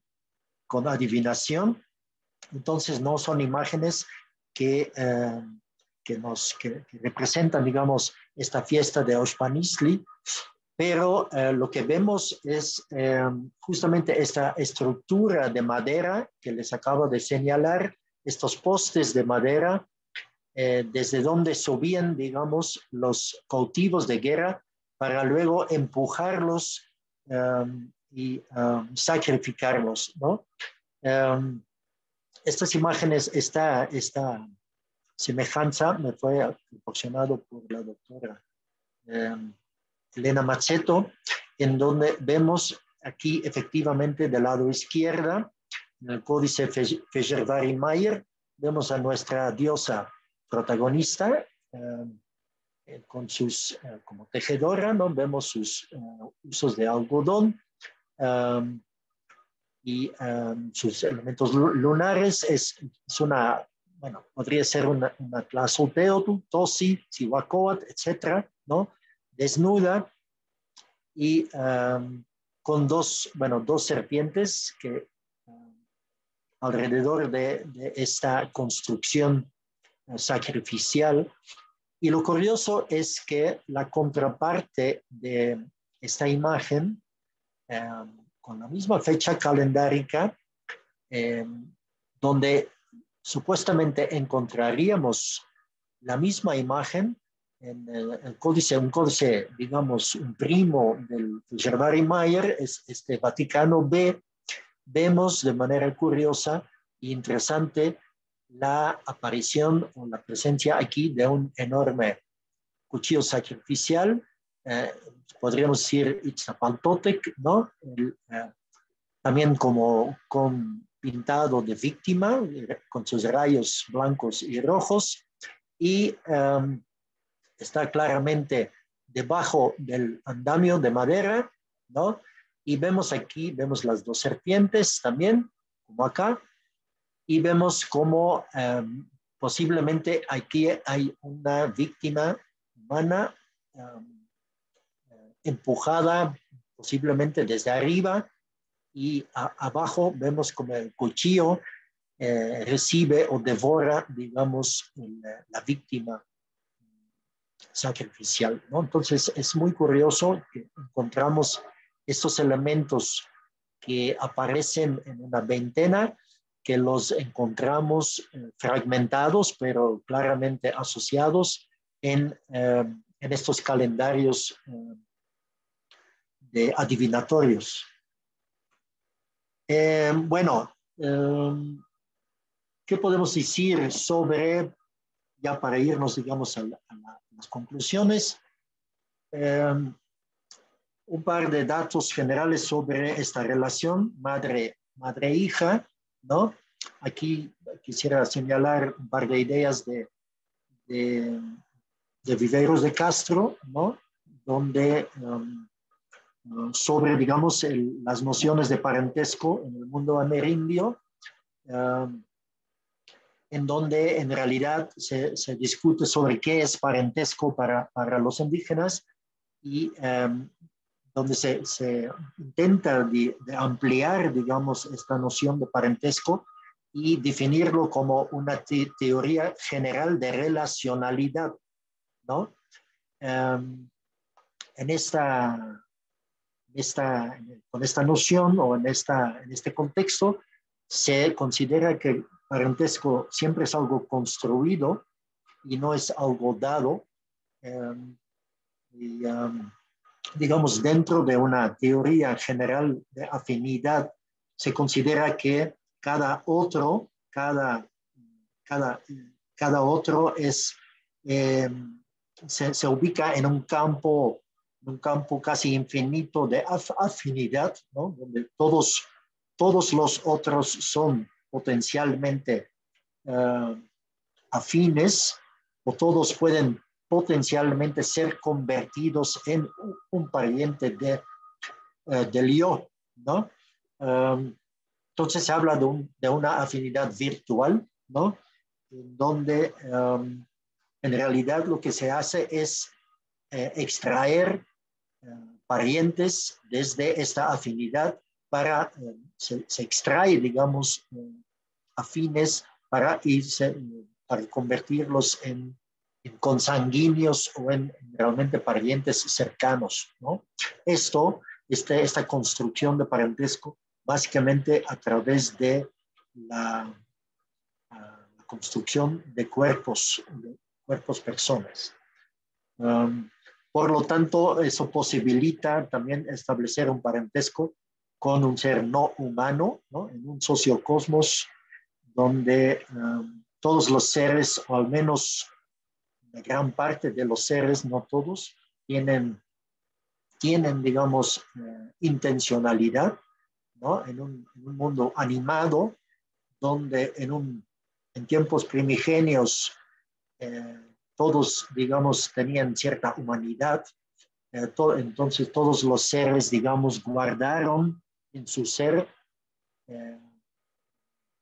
B: adivinación, entonces no son imágenes que representan, digamos, esta fiesta de Oxpanistli, pero lo que vemos es justamente esta estructura de madera que les acabo de señalar, estos postes de madera, desde donde subían, digamos, los cautivos de guerra para luego empujarlos y sacrificarlos, ¿no? Estas imágenes, esta semejanza me fue proporcionado por la doctora Elena Mazzetto, en donde vemos aquí efectivamente del lado izquierda, en el códice Fejervari-Mayer, vemos a nuestra diosa protagonista con como tejedora, ¿no? Vemos sus usos de algodón y sus elementos lunares. Es una, bueno, podría ser una Tlazolteotl, Tosi, Cihuacóatl, etcétera, ¿no? Desnuda y con dos serpientes que alrededor de esta construcción sacrificial. Y lo curioso es que la contraparte de esta imagen, con la misma fecha calendárica, donde supuestamente encontraríamos la misma imagen en el códice, un códice, digamos, un primo del Fejervari-Mayer, es este Vaticano B, vemos de manera curiosa e interesante la aparición o la presencia aquí de un enorme cuchillo sacrificial, podríamos decir Itzapaltotec, ¿no? También con pintado de víctima, con sus rayos blancos y rojos, y está claramente debajo del andamio de madera, ¿no? Y vemos las dos serpientes también, como acá, y vemos cómo posiblemente aquí hay una víctima humana empujada posiblemente desde arriba, y abajo vemos como el cuchillo recibe o devora, digamos, la víctima sacrificial, ¿no? Entonces es muy curioso que encontramos estos elementos que aparecen en una veintena, que los encontramos fragmentados, pero claramente asociados en estos calendarios de adivinatorios. Bueno, ¿qué podemos decir sobre, ya para irnos, digamos, a las conclusiones? Un par de datos generales sobre esta relación madre-hija, ¿no? Aquí quisiera señalar un par de ideas de Viveiros de Castro, ¿no? Donde sobre, digamos, las nociones de parentesco en el mundo amerindio, en donde en realidad se discute sobre qué es parentesco para los indígenas y donde se intenta de ampliar, digamos, esta noción de parentesco y definirlo como una teoría general de relacionalidad, ¿no? En con esta noción o en este contexto, se considera que el parentesco siempre es algo construido y no es algo dado. Digamos, dentro de una teoría general de afinidad, se considera que cada otro se ubica en un campo casi infinito de afinidad, ¿no? Donde todos los otros son potencialmente afines, o todos pueden potencialmente ser convertidos en un pariente del yo, ¿no? Entonces se habla de una afinidad virtual, ¿no? Donde en realidad lo que se hace es extraer parientes desde esta afinidad se extrae, digamos, afines para convertirlos en consanguíneos o en realmente parientes cercanos, ¿no? Esta construcción de parentesco, básicamente a través de la construcción de cuerpos personas. Por lo tanto, eso posibilita también establecer un parentesco con un ser no humano, ¿no? En un sociocosmos donde todos los seres, o al menos la gran parte de los seres, no todos, tienen digamos, intencionalidad, ¿no? En un mundo animado, donde en tiempos primigenios todos, digamos, tenían cierta humanidad. Entonces todos los seres, digamos, guardaron en su ser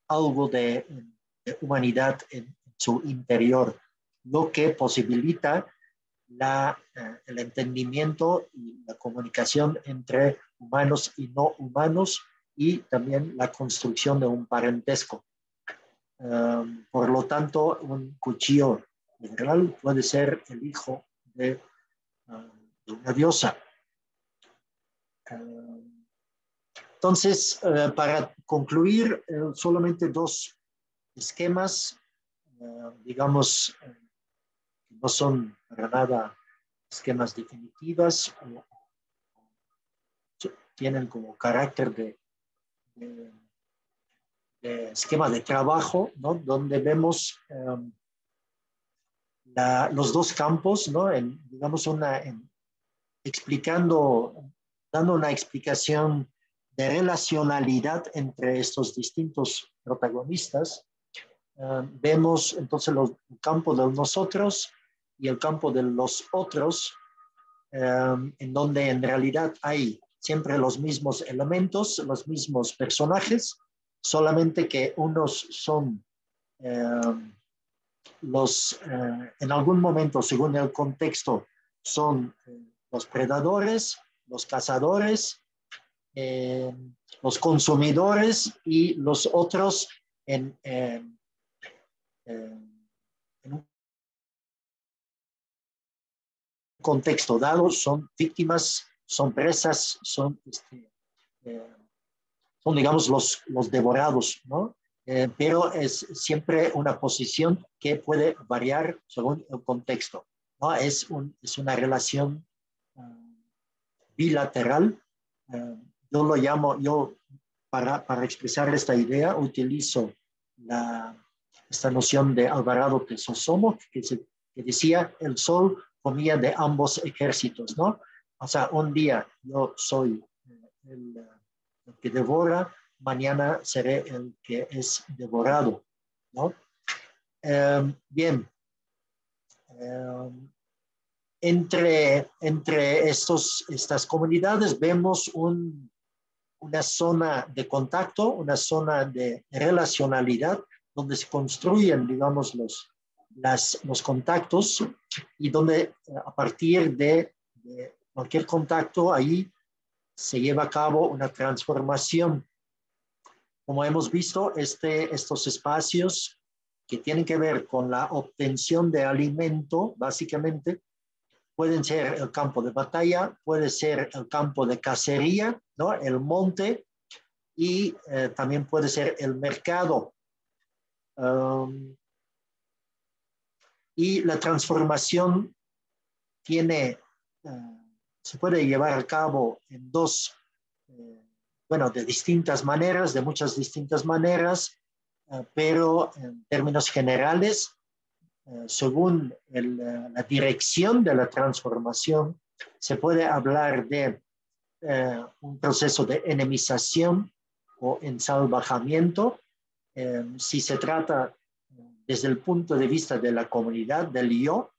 B: algo de humanidad en su interior, lo que posibilita el entendimiento y la comunicación entre humanos y no humanos, y también la construcción de un parentesco. Por lo tanto, un cuchillo general puede ser el hijo de una diosa. Entonces, para concluir, solamente dos esquemas, digamos, no son para nada esquemas definitivas, tienen como carácter de esquema de trabajo, ¿no? Donde vemos los dos campos, ¿no? Digamos, dando una explicación de relacionalidad entre estos distintos protagonistas. Vemos entonces el campo de nosotros y el campo de los otros, en donde en realidad hay siempre los mismos elementos, los mismos personajes, solamente que unos son en algún momento, según el contexto, son los predadores, los cazadores, los consumidores, y los otros en un contexto dado son víctimas, son presas, son digamos, los devorados, ¿no? Pero es siempre una posición que puede variar según el contexto, ¿no? Es una relación bilateral. Yo lo llamo, para expresar esta idea, utilizo esta noción de Alvarado de Sosomo, que decía: el sol comía de ambos ejércitos, ¿no? O sea, un día yo soy el que devora, mañana seré el que es devorado, ¿no? Bien. Entre estas comunidades vemos una zona de contacto, una zona de relacionalidad, donde se construyen, digamos, los contactos y donde a partir de cualquier contacto ahí se lleva a cabo una transformación. Como hemos visto, estos espacios que tienen que ver con la obtención de alimento, básicamente, pueden ser el campo de batalla, puede ser el campo de cacería, ¿no? El monte, y también puede ser el mercado. Y la transformación se puede llevar a cabo en de distintas maneras, de muchas distintas maneras, pero en términos generales, según la dirección de la transformación, se puede hablar de un proceso de enemización o ensalvajamiento, si se trata desde el punto de vista de la comunidad, del yo,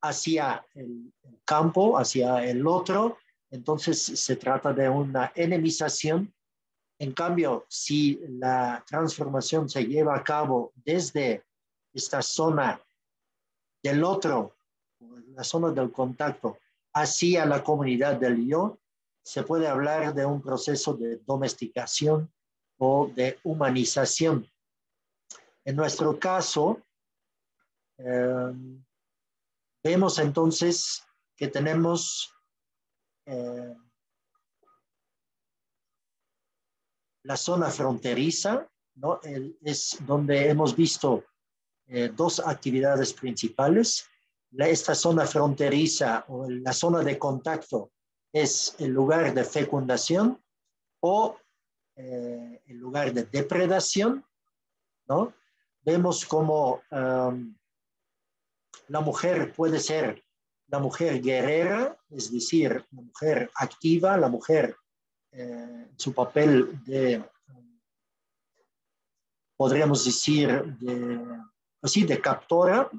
B: hacia el campo, hacia el otro, entonces se trata de una enemización. En cambio, si la transformación se lleva a cabo desde esta zona del otro, la zona del contacto, hacia la comunidad del yo, se puede hablar de un proceso de domesticación o de humanización. En nuestro caso, vemos entonces que tenemos la zona fronteriza, ¿no? Es donde hemos visto dos actividades principales. Esta zona fronteriza o la zona de contacto es el lugar de fecundación o el lugar de depredación, ¿no? Vemos como la mujer puede ser la mujer guerrera, es decir, la mujer activa, la mujer su papel de, podríamos decir, de captora,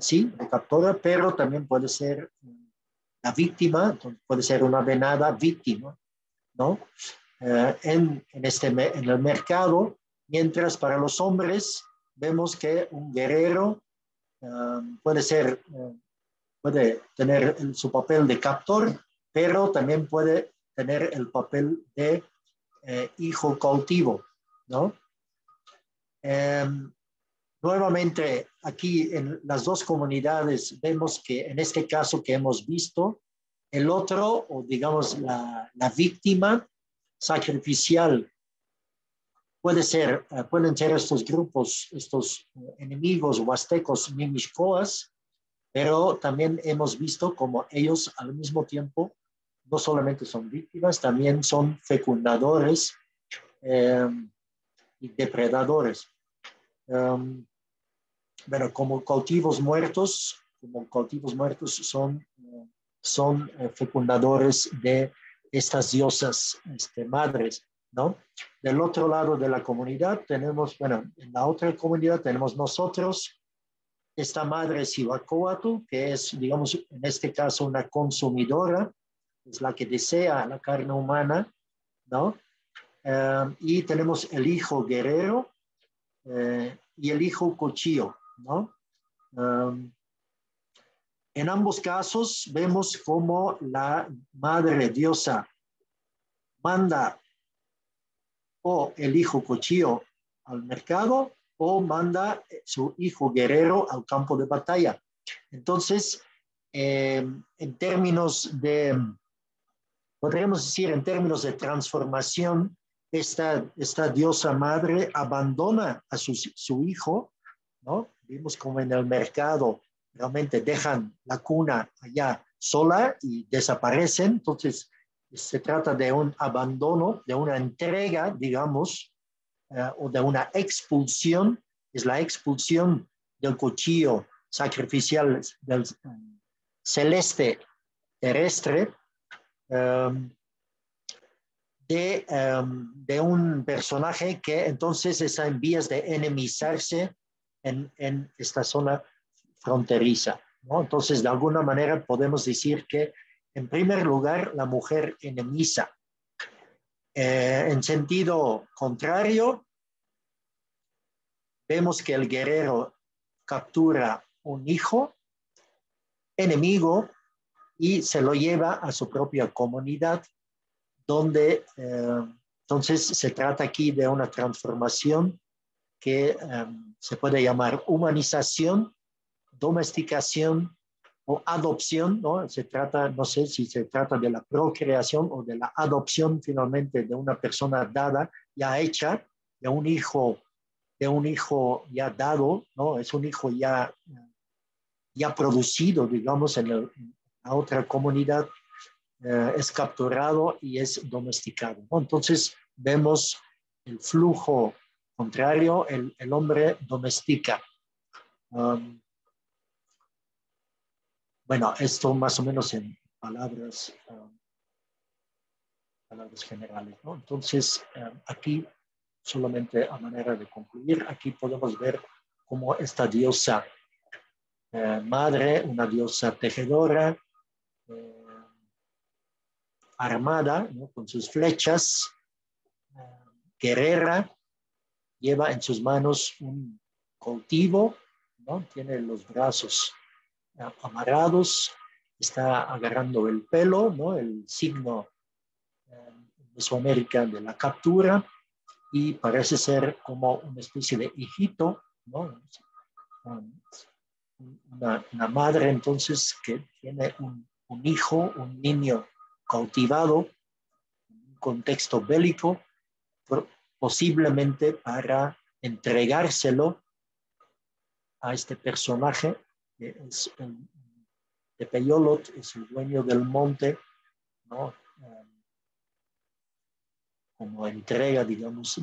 B: sí, de captora, pero también puede ser la víctima, puede ser una venada víctima, ¿no? En el mercado, mientras para los hombres vemos que un guerrero puede tener su papel de captor, pero también puede tener el papel de hijo cautivo, ¿no? Nuevamente, aquí en las dos comunidades vemos que en este caso que hemos visto, el otro, o digamos la víctima sacrificial, pueden ser estos grupos, estos enemigos huastecos mimishcoas, pero también hemos visto como ellos al mismo tiempo no solamente son víctimas, también son fecundadores y depredadores. Bueno, como cautivos muertos son fecundadores de estas diosas madres, ¿no? Del otro lado de la comunidad tenemos, bueno, en la otra comunidad tenemos nosotros, esta madre Cihuacóatl, que es, digamos, en este caso una consumidora, es la que desea la carne humana, ¿no? Y tenemos el hijo guerrero y el hijo cuchillo, ¿no? En ambos casos vemos cómo la madre diosa manda o el hijo cuchillo al mercado o manda su hijo guerrero al campo de batalla. Entonces, en términos de, podríamos decir, en términos de transformación, esta diosa madre abandona a su hijo, ¿no? Vimos como en el mercado realmente dejan la cuna allá sola y desaparecen. Entonces, se trata de un abandono, de una entrega, digamos, o de una expulsión. Es la expulsión del cuchillo sacrificial del celeste terrestre de un personaje que entonces está en vías de enemizarse en esta zona fronteriza, ¿no? Entonces, de alguna manera podemos decir que, en primer lugar, la mujer enemiza. En sentido contrario, vemos que el guerrero captura un hijo enemigo y se lo lleva a su propia comunidad, donde entonces se trata aquí de una transformación que se puede llamar humanización, domesticación o adopción, ¿no? Se trata, no sé si se trata de la procreación o de la adopción finalmente de una persona dada, ya hecha, de un hijo ya dado, ¿no? Es un hijo ya producido, digamos, en la otra comunidad, es capturado y es domesticado, ¿no? Entonces vemos el flujo contrario, el hombre domestica. Bueno, esto más o menos en palabras generales, ¿no? Entonces, aquí, solamente a manera de concluir, aquí podemos ver cómo esta diosa madre, una diosa tejedora, armada, ¿no? Con sus flechas, guerrera, lleva en sus manos un cautivo, ¿no? Tiene los brazos amarrados, está agarrando el pelo, ¿no? El signo Mesoamérica de la captura, y parece ser como una especie de hijito, ¿no? Una madre entonces que tiene un hijo, un niño cautivado, en un contexto bélico, posiblemente para entregárselo a este personaje, que es Tepeyolot, es el dueño del monte, ¿no? Como entrega, digamos,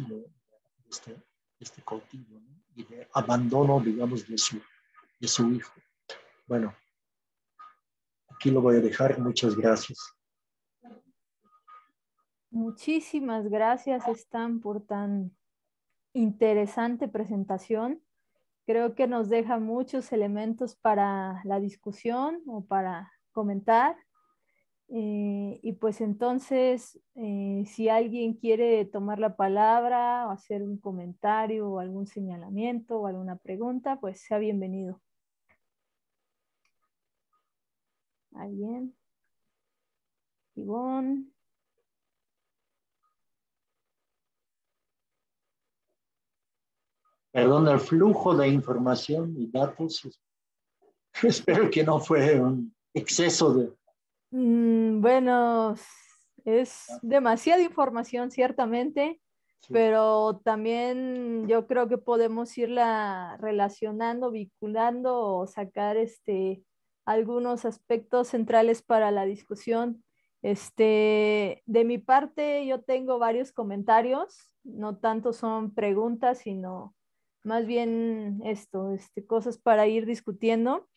B: este cautivo, ¿no? Y de abandono, digamos, de su hijo. Bueno, aquí lo voy a dejar. Muchas gracias.
A: Muchísimas gracias, Stan, por tan interesante presentación. Creo que nos deja muchos elementos para la discusión o para comentar. Y pues entonces, si alguien quiere tomar la palabra o hacer un comentario o algún señalamiento o alguna pregunta, pues sea bienvenido. ¿Alguien? Ivonne.
B: Perdón, el flujo de información y datos. Espero que no fue un exceso de...
A: Bueno, es demasiada información, ciertamente,
B: Sí.
A: pero también yo creo que podemos irla relacionando, vinculando o sacar algunos aspectos centrales para la discusión. De mi parte, yo tengo varios comentarios, no tanto son preguntas, sino más bien cosas para ir discutiendo.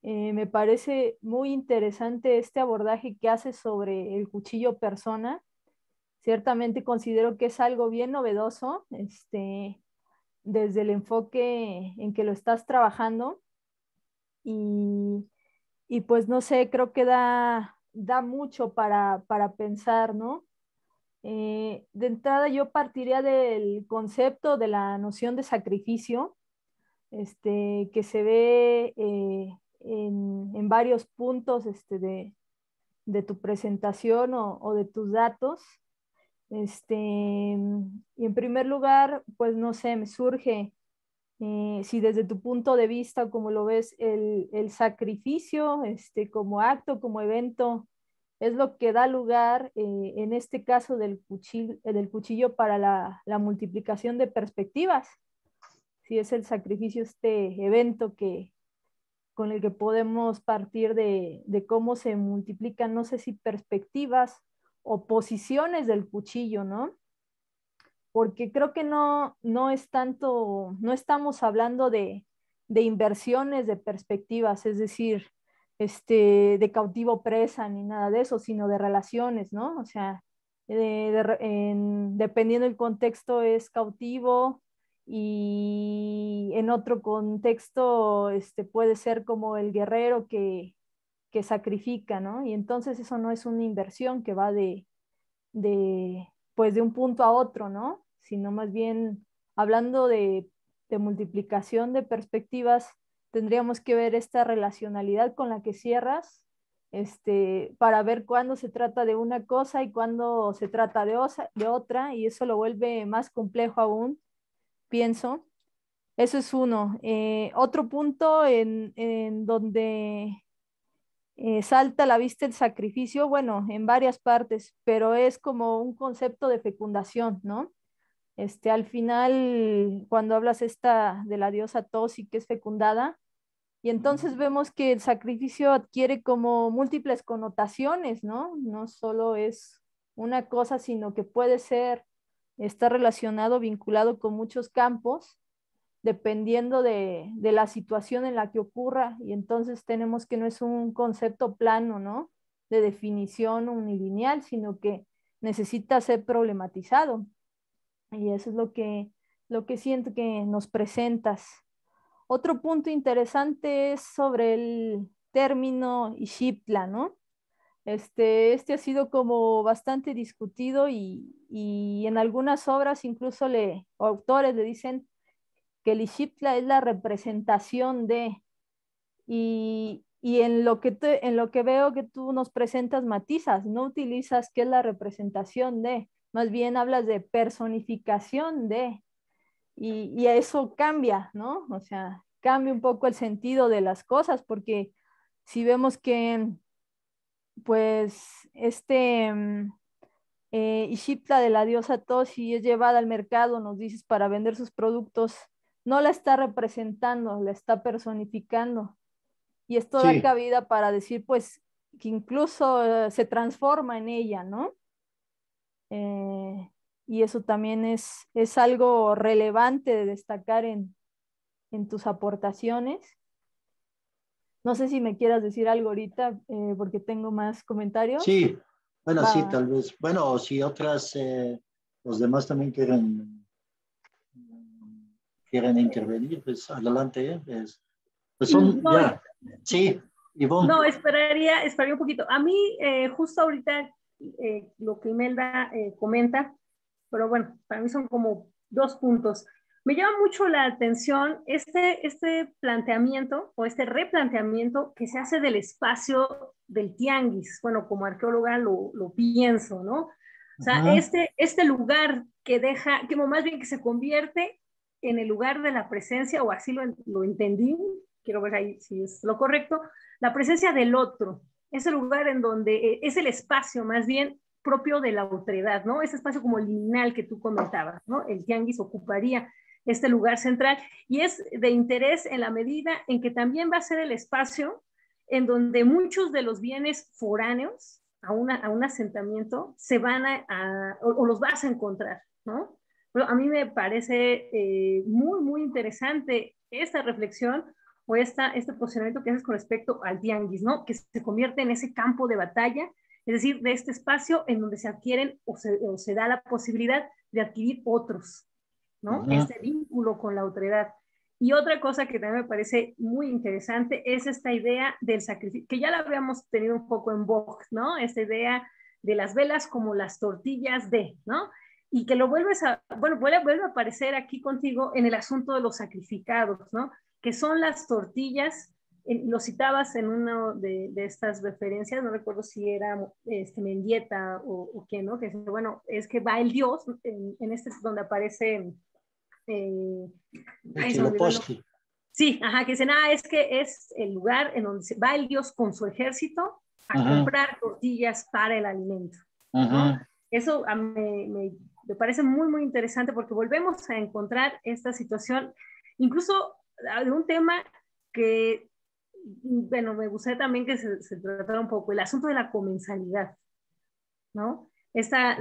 A: Me parece muy interesante este abordaje que hace sobre el cuchillo persona. Ciertamente considero que es algo bien novedoso, desde el enfoque en que lo estás trabajando y, y pues no sé, creo que da mucho para pensar, ¿no? De entrada yo partiría del concepto de la noción de sacrificio, que se ve en varios puntos de tu presentación o de tus datos. Y en primer lugar, pues no sé, me surge si desde tu punto de vista, como lo ves, el sacrificio como acto, como evento, es lo que da lugar, en este caso del cuchillo para la multiplicación de perspectivas. Si es el sacrificio, este evento con el que podemos partir de cómo se multiplican, no sé si perspectivas o posiciones del cuchillo, ¿no? Porque creo que no es tanto, no estamos hablando de inversiones de perspectivas, es decir, de cautivo presa ni nada de eso, sino de relaciones, ¿no? O sea, dependiendo del contexto es cautivo y en otro contexto puede ser como el guerrero que sacrifica, ¿no? Y entonces eso no es una inversión que va de pues de un punto a otro, ¿no? Sino más bien hablando de multiplicación de perspectivas, tendríamos que ver esta relacionalidad con la que cierras, para ver cuándo se trata de una cosa y cuándo se trata de otra, y eso lo vuelve más complejo aún, pienso. Eso es uno. Otro punto en donde salta a la vista el sacrificio, bueno, en varias partes, pero es como un concepto de fecundación, ¿no? Al final, cuando hablas esta de la diosa Tosi, que es fecundada, y entonces vemos que el sacrificio adquiere como múltiples connotaciones, ¿no? No solo es una cosa, sino que puede ser, está relacionado, vinculado con muchos campos, dependiendo de la situación en la que ocurra, y entonces tenemos que no es un concepto plano, ¿no? De definición unilineal, sino que necesita ser problematizado. Y eso es lo que siento que nos presentas. Otro punto interesante es sobre el término Ixiptla, ¿no? Este ha sido como bastante discutido y en algunas obras incluso o autores le dicen que el Ixiptla es la representación de, y en lo que veo que tú nos presentas matizas, no utilizas qué es la representación de, más bien hablas de personificación de, y eso cambia, ¿no? O sea, cambia un poco el sentido de las cosas, porque si vemos que, pues, Ixiptla de la diosa Toshi es llevada al mercado, nos dices, para vender sus productos, no la está representando, la está personificando. Y esto da
B: Sí,
A: cabida para decir, pues, que incluso se transforma en ella, ¿no? Eh, y eso también es algo relevante de destacar en tus aportaciones. No sé si me quieras decir algo ahorita, porque tengo más comentarios.
B: sí, bueno, sí,
A: Va.
B: tal vez. Bueno, si otras, los demás también quieren intervenir, pues adelante. Pues son,
C: No,
B: ya, sí, Ivonne.
C: no, esperaría un poquito. A mí, justo ahorita, lo que Imelda comenta, pero bueno, para mí son como dos puntos. Me llama mucho la atención este planteamiento o este replanteamiento que se hace del espacio del tianguis. Bueno, como arqueóloga lo pienso, ¿no? O sea,
B: Ajá,
C: este lugar que deja, que más bien que se convierte en el lugar de la presencia, o así lo entendí, quiero ver ahí si es lo correcto, la presencia del otro, ese lugar en donde es el espacio más bien propio de la otredad, ¿no? Ese espacio como liminal que tú comentabas, ¿no? El tianguis ocuparía este lugar central y es de interés en la medida en que también va a ser el espacio en donde muchos de los bienes foráneos a un asentamiento se van o los vas a encontrar, ¿no? Pero a mí me parece muy, muy interesante esta reflexión o este posicionamiento que haces con respecto al tianguis, ¿no? Que se convierte en ese campo de batalla, es decir, de este espacio en donde se adquieren o se da la posibilidad de adquirir otros, ¿no?
B: ajá,
C: Este vínculo con la otredad. Y otra cosa que también me parece muy interesante es esta idea del sacrificio, que ya la habíamos tenido un poco en Vogue, ¿no? Esta idea de las velas como las tortillas de, ¿no? Y que lo vuelve a aparecer aquí contigo en el asunto de los sacrificados, ¿no? Que son las tortillas, lo citabas en una de estas referencias, no recuerdo si era Mendieta o quién, ¿no? Que bueno, es que va el dios, en este es donde aparece, eh, ay, se me olvidó el nombre.
B: Huitzilopochtli.
C: Sí, ajá, que dicen, es que es el lugar en donde va el dios con su ejército a
B: Ajá,
C: comprar tortillas para el alimento, ¿no?
B: ajá,
C: Eso me parece muy, muy interesante porque volvemos a encontrar esta situación, incluso de un tema que, bueno, me gustaría también que se tratara un poco, el asunto de la comensalidad, ¿no?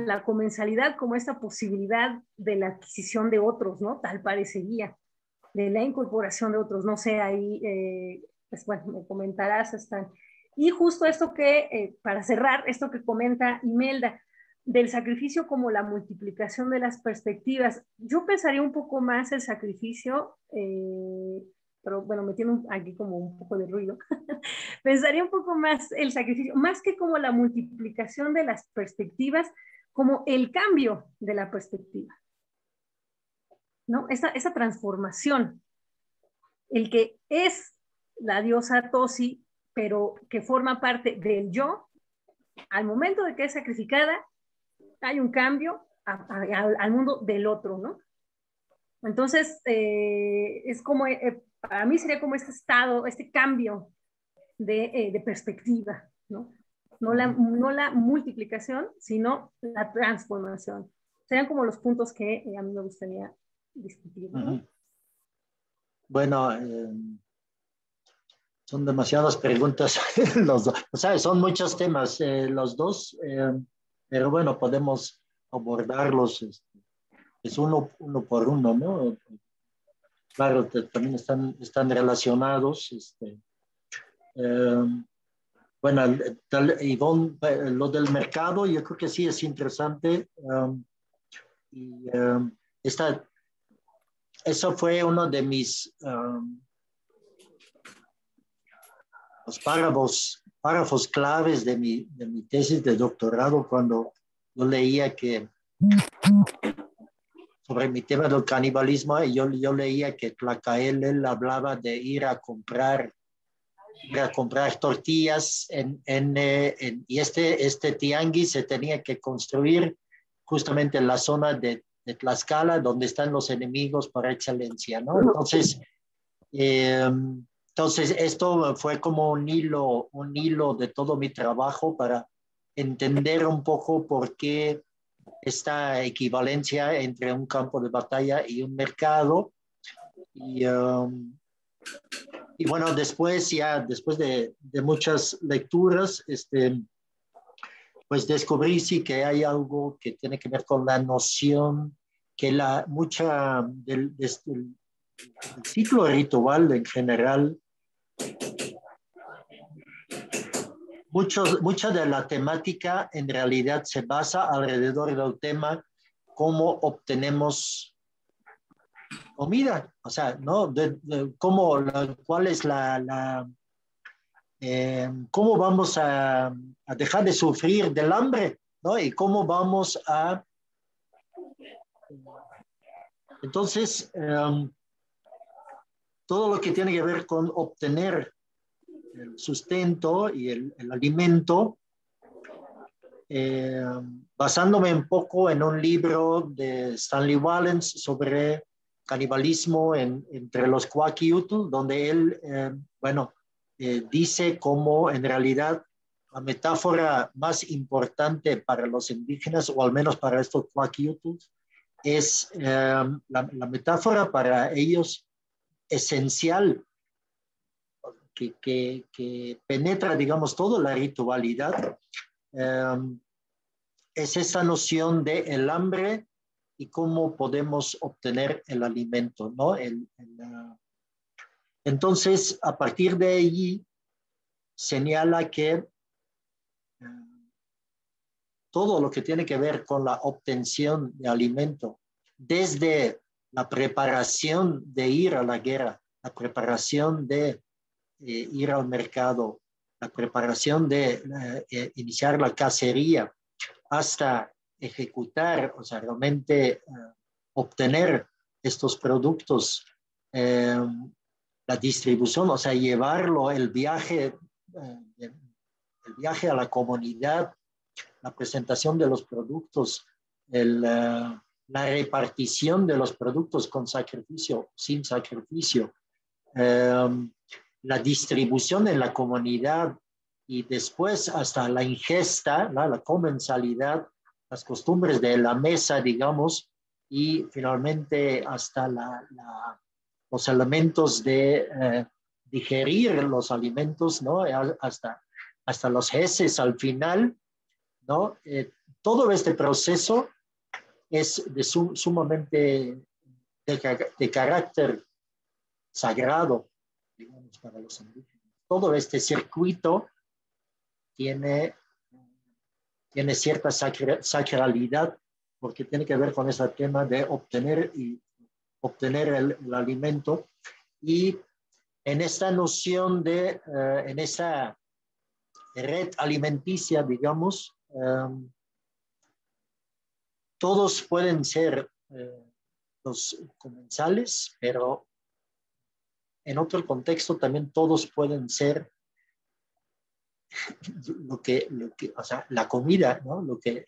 C: La comensalidad como esta posibilidad de la adquisición de otros, ¿no? Tal parecería, de la incorporación de otros, no sé, ahí, pues bueno, me comentarás hasta. Y justo esto para cerrar, esto que comenta Imelda, del sacrificio como la multiplicación de las perspectivas, yo pensaría un poco más el sacrificio, pero bueno, me tiene aquí como un poco de ruido, pensaría un poco más el sacrificio, más que como la multiplicación de las perspectivas, como el cambio de la perspectiva, ¿no? Esa transformación, el que es la diosa Tosi, pero que forma parte del yo, al momento de que es sacrificada, hay un cambio al mundo del otro, ¿no? Entonces, es como, para mí sería como este estado, este cambio de perspectiva, ¿no? No la multiplicación, sino la transformación. Serían como los puntos que a mí me gustaría discutir, ¿no?
B: Bueno, son demasiadas preguntas los dos. O sea, son muchos temas los dos, pero bueno, podemos abordarlos es uno por uno, ¿no? Claro, también están relacionados. Bueno, Ivonne, lo del mercado, yo creo que sí es interesante. Y eso fue uno de mis los párrafos claves de mi tesis de doctorado, cuando yo leía que sobre mi tema del canibalismo, y yo leía que Tlacael él hablaba de ir a comprar tortillas y este tianguis se tenía que construir justamente en la zona de Tlaxcala, donde están los enemigos por excelencia, ¿no? Entonces esto fue como un hilo de todo mi trabajo para entender un poco por qué esta equivalencia entre un campo de batalla y un mercado. Y bueno, después de muchas lecturas, pues descubrí sí que hay algo que tiene que ver con la noción que mucha del ciclo ritual en general, mucha de la temática en realidad se basa alrededor del tema cómo obtenemos comida, o sea, ¿no? ¿Cuál es cómo vamos a dejar de sufrir del hambre, ¿no? Y cómo vamos a... Entonces, todo lo que tiene que ver con obtener el sustento y el alimento, basándome un poco en un libro de Stanley Wallens sobre canibalismo entre los Kwakiutl, donde él, dice cómo en realidad la metáfora más importante para los indígenas, o al menos para estos Kwakiutl, es la metáfora para ellos esencial, que penetra, digamos, toda la ritualidad, es esa noción de el hambre y cómo podemos obtener el alimento, ¿no? Entonces, a partir de allí, señala que todo lo que tiene que ver con la obtención de alimento, desde la preparación de ir a la guerra, la preparación de ir al mercado, la preparación de iniciar la cacería, hasta ejecutar, o sea, realmente obtener estos productos, la distribución, o sea, llevarlo, el viaje a la comunidad, la presentación de los productos, la repartición de los productos con sacrificio, sin sacrificio, la distribución en la comunidad, y después hasta la ingesta, la comensalidad, las costumbres de la mesa, digamos, y finalmente hasta los elementos de digerir los alimentos, ¿no? Hasta los heces al final, ¿no? Todo este proceso es sumamente de carácter sagrado, digamos, para los indígenas. Todo este circuito tiene cierta sacralidad, porque tiene que ver con ese tema de obtener el alimento, y en esta noción en esa red alimenticia, digamos, todos pueden ser los comensales, pero en otro contexto también todos pueden ser o sea, la comida, ¿no? Lo que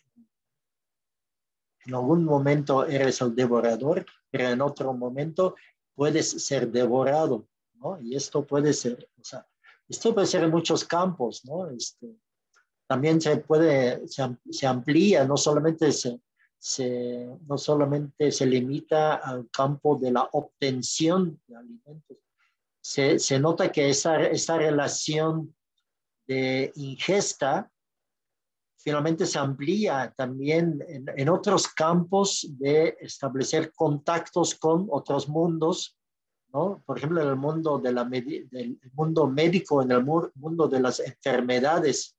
B: en algún momento eres el devorador, pero en otro momento puedes ser devorado, ¿no? Y esto puede ser, o sea, esto puede ser en muchos campos, ¿no? También se amplía, no solamente se limita al campo de la obtención de alimentos. Se nota que esta relación de ingesta finalmente se amplía también en otros campos de establecer contactos con otros mundos, ¿no? Por ejemplo, en el mundo del mundo médico, en el mundo de las enfermedades,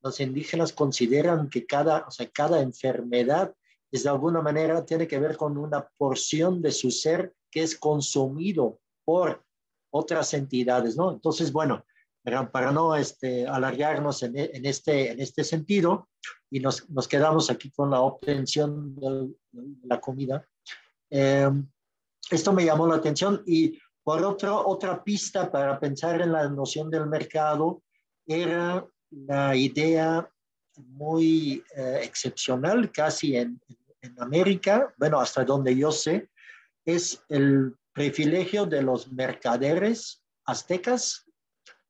B: los indígenas consideran que cada enfermedad de alguna manera tiene que ver con una porción de su ser que es consumido por otras entidades, ¿no? Entonces, bueno, para no alargarnos en este sentido, y nos quedamos aquí con la obtención de la comida, esto me llamó la atención. Y por otra pista para pensar en la noción del mercado era la idea muy excepcional, casi en América, bueno, hasta donde yo sé, es el privilegio de los mercaderes aztecas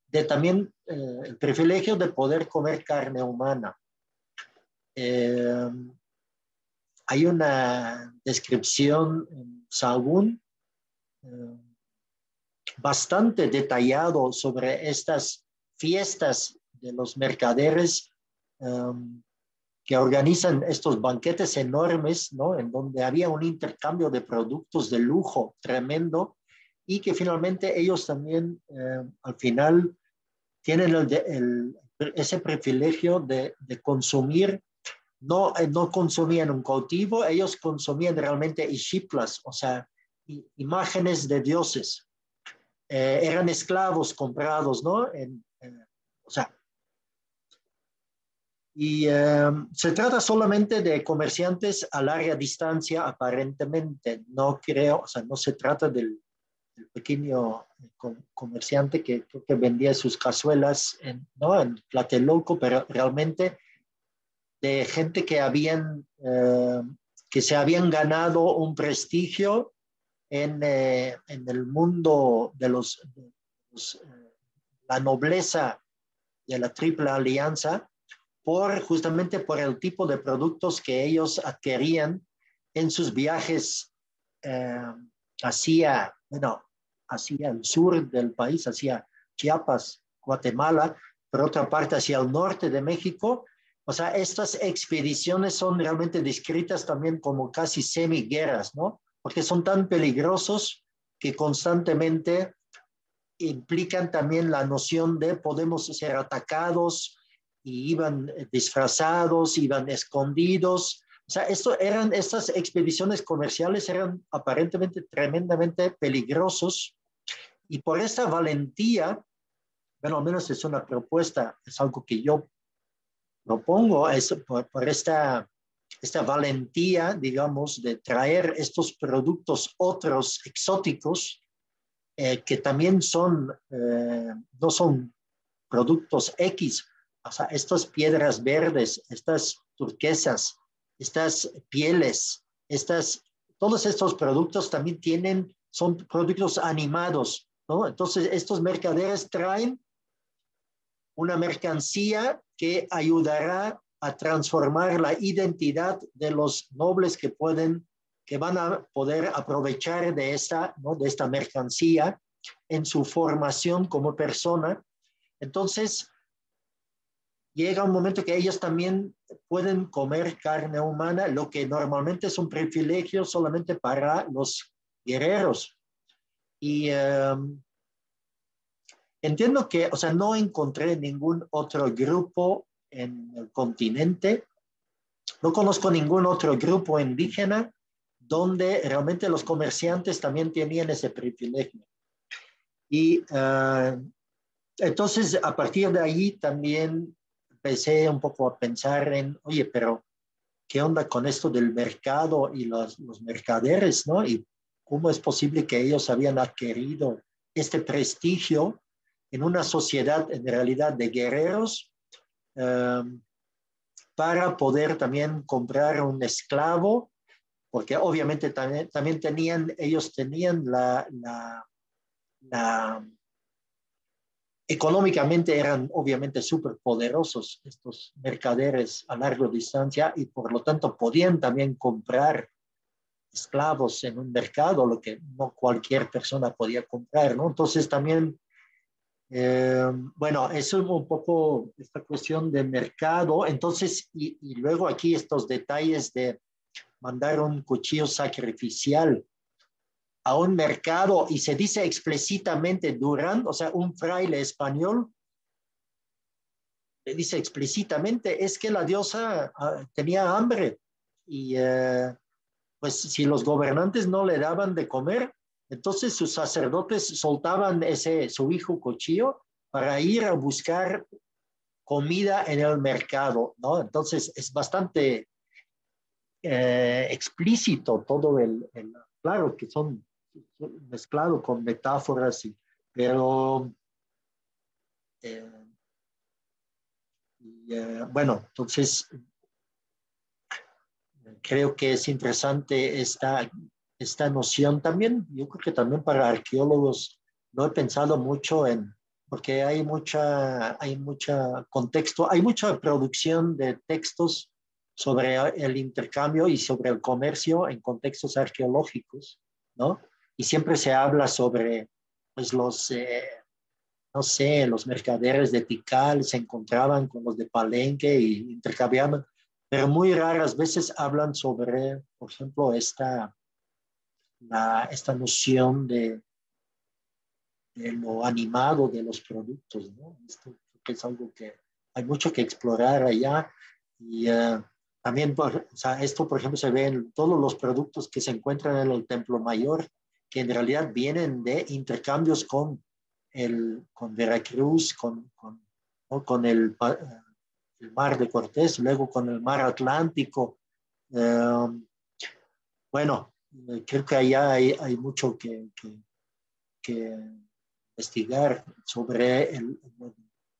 B: de también el privilegio de poder comer carne humana. Hay una descripción en Sahagún bastante detallado sobre estas fiestas de los mercaderes que organizan estos banquetes enormes, ¿no? En donde había un intercambio de productos de lujo tremendo y que finalmente ellos también al final tienen ese privilegio de consumir. No consumían un cautivo, ellos consumían realmente ishiplas, o sea, imágenes de dioses. Eran esclavos comprados, ¿no? O sea, y se trata solamente de comerciantes a larga distancia, aparentemente. No creo, o sea, no se trata del pequeño comerciante que vendía sus cazuelas en Tlatelolco, pero realmente de gente que se habían ganado un prestigio en el mundo de la nobleza de la Triple Alianza, justamente por el tipo de productos que ellos adquirían en sus viajes hacia el sur del país, hacia Chiapas, Guatemala, por otra parte hacia el norte de México. O sea, estas expediciones son realmente descritas también como casi semiguerras, ¿no? Porque son tan peligrosos que constantemente implican también la noción de podemos ser atacados, y iban disfrazados, iban escondidos. O sea, estas expediciones comerciales eran aparentemente tremendamente peligrosos, y por esta valentía, bueno, al menos es una propuesta, es algo que yo propongo, es por esta valentía, digamos, de traer estos productos otros exóticos, que también no son productos X. O sea, estas piedras verdes, estas turquesas, estas pieles, todos estos productos también son productos animados, ¿no? Entonces, estos mercaderes traen una mercancía que ayudará a transformar la identidad de los nobles que van a poder aprovechar de esta mercancía en su formación como persona. Entonces, llega un momento que ellos también pueden comer carne humana, lo que normalmente es un privilegio solamente para los guerreros. Y entiendo que, o sea, no encontré ningún otro grupo en el continente, no conozco ningún otro grupo indígena donde realmente los comerciantes también tenían ese privilegio. Y entonces, a partir de ahí también empecé un poco a pensar en, oye, pero qué onda con esto del mercado y los mercaderes, ¿no? Y cómo es posible que ellos habían adquirido este prestigio en una sociedad en realidad de guerreros, para poder también comprar un esclavo, porque obviamente también ellos tenían económicamente eran obviamente súper poderosos estos mercaderes a larga distancia y por lo tanto podían también comprar esclavos en un mercado, lo que no cualquier persona podía comprar, ¿no? Entonces también, bueno, eso es un poco esta cuestión de mercado. Entonces, y luego aquí estos detalles de mandar un cuchillo sacrificial a un mercado y se dice explícitamente Durán, o sea, un fraile español, le dice explícitamente, es que la diosa tenía hambre y pues si los gobernantes no le daban de comer, entonces sus sacerdotes soltaban su hijo cuchillo para ir a buscar comida en el mercado, ¿no? Entonces es bastante explícito todo claro que son mezclado con metáforas, pero bueno, entonces creo que es interesante esta noción también. Yo creo que también para arqueólogos lo he pensado mucho porque hay mucha contexto, hay mucha producción de textos sobre el intercambio y sobre el comercio en contextos arqueológicos, ¿no? Y siempre se habla sobre pues, no sé, los mercaderes de Tikal se encontraban con los de Palenque y intercambiaban, pero muy raras veces hablan sobre, por ejemplo, esta noción de lo animado de los productos, ¿no? Esto que es algo que hay mucho que explorar allá y también, o sea, esto, por ejemplo, se ve en todos los productos que se encuentran en el Templo Mayor, que en realidad vienen de intercambios con Veracruz, ¿no? Con el mar de Cortés, luego con el mar Atlántico. Bueno, creo que allá hay mucho que investigar sobre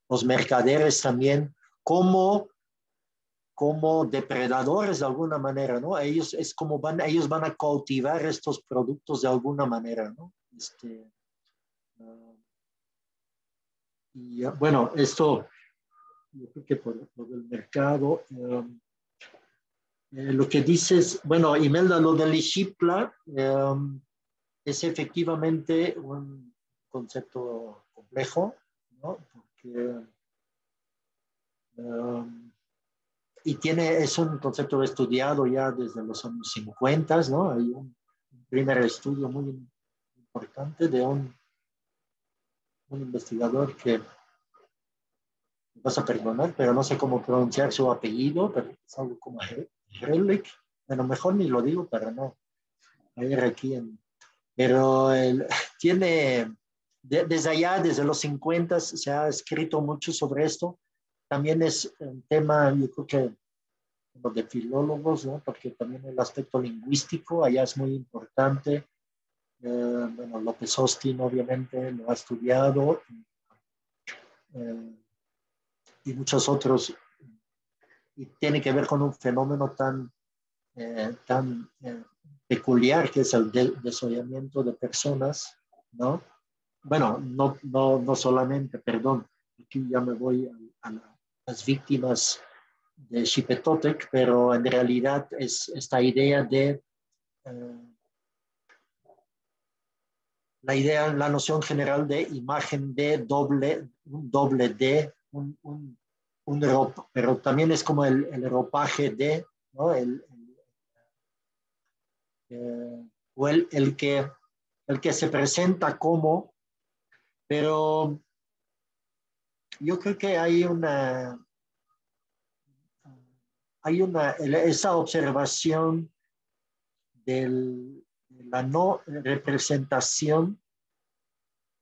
B: los mercaderes también como depredadores de alguna manera, ¿no? Ellos van a cautivar estos productos de alguna manera, ¿no? Y bueno, esto, yo creo que por el mercado, lo que dices, bueno, Imelda, lo del Ixipla, es efectivamente un concepto complejo, ¿no? Porque, es un concepto estudiado ya desde los años 50, ¿no? Hay un primer estudio muy importante de un investigador que me vas a perdonar, pero no sé cómo pronunciar su apellido, pero es algo como Herlich. Bueno, mejor ni lo digo para no caer aquí pero él tiene, desde allá, desde los 50, se ha escrito mucho sobre esto. También es un tema, yo creo que de filólogos, ¿no? Porque también el aspecto lingüístico allá es muy importante. Bueno, López Austin obviamente lo ha estudiado y muchos otros, y tiene que ver con un fenómeno tan peculiar que es el desollamiento de personas, ¿no? Bueno, no solamente, perdón, aquí ya me voy a las víctimas de Xipetotec, pero en realidad es esta idea de la noción general de imagen de un doble de, pero también es como el ropaje de, ¿no? O el que se presenta como, pero yo creo que esa observación de la no representación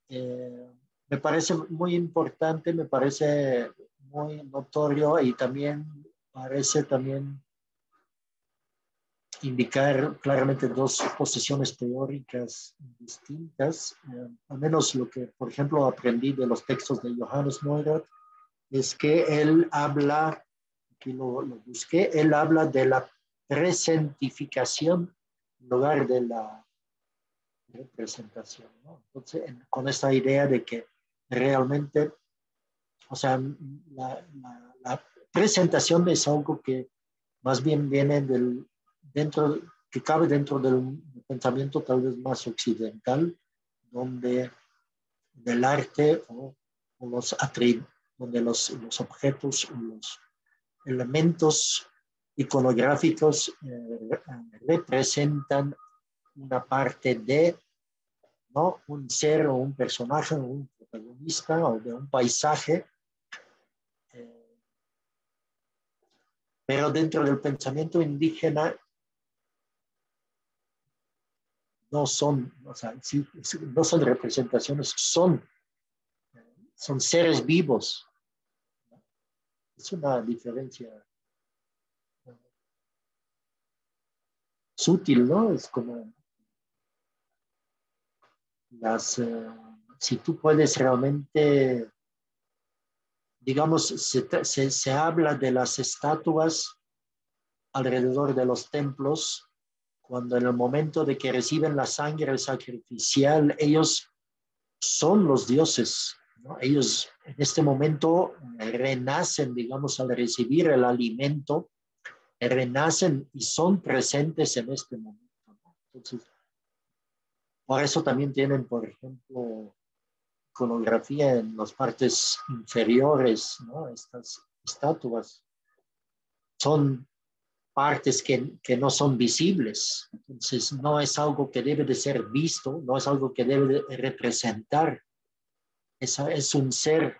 B: me parece muy importante, me parece muy notorio y también parece también indicar claramente dos posiciones teóricas distintas. Al menos lo que, por ejemplo, aprendí de los textos de Johannes Neurath es que él habla, aquí lo busqué, él habla de la presentificación en lugar de la representación, ¿no? Entonces, con esta idea de que realmente, o sea, la presentación es algo que más bien viene dentro, que cabe dentro del pensamiento tal vez más occidental, donde del arte o los atributos, donde los objetos, los elementos iconográficos representan una parte de, ¿no?, un ser o un personaje o un protagonista o de un paisaje, pero dentro del pensamiento indígena no son, o sea, sí, no son representaciones, son seres vivos. Es una diferencia sutil, ¿no? Es como si tú puedes realmente, digamos, se habla de las estatuas alrededor de los templos, cuando en el momento de que reciben la sangre sacrificial, ellos son los dioses, ¿no? Ellos en este momento renacen, digamos, al recibir el alimento, renacen y son presentes en este momento, ¿no? Entonces, por eso también tienen, por ejemplo, iconografía en las partes inferiores, ¿no? Estas estatuas son partes que no son visibles. Entonces, no es algo que debe de ser visto, no es algo que debe de representar. Es un ser.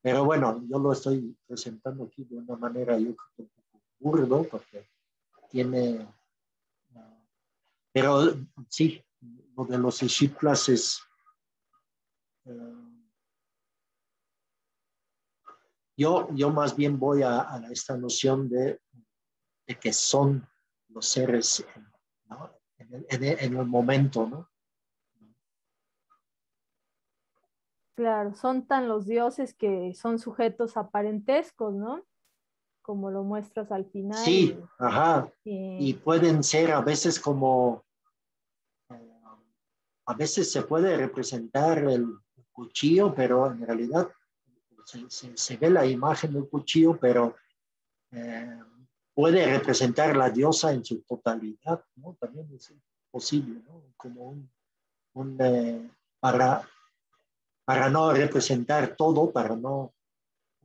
B: Pero bueno, yo lo estoy presentando aquí de una manera, yo creo que un poco burdo, porque tiene. Pero sí, lo de los Xiplas es. Yo más bien voy a esta noción de que son los seres, ¿no?, en el momento, ¿no?
A: Claro, son tan los dioses que son sujetos aparentescos, ¿no? Como lo muestras al final.
B: Sí, ajá. Y
A: Y-
B: pueden ser a veces como, a veces se puede representar el cuchillo, pero en realidad se ve la imagen del cuchillo, pero eh, puede representar la diosa en su totalidad, ¿no? También es posible, ¿no? Como para no representar todo, para no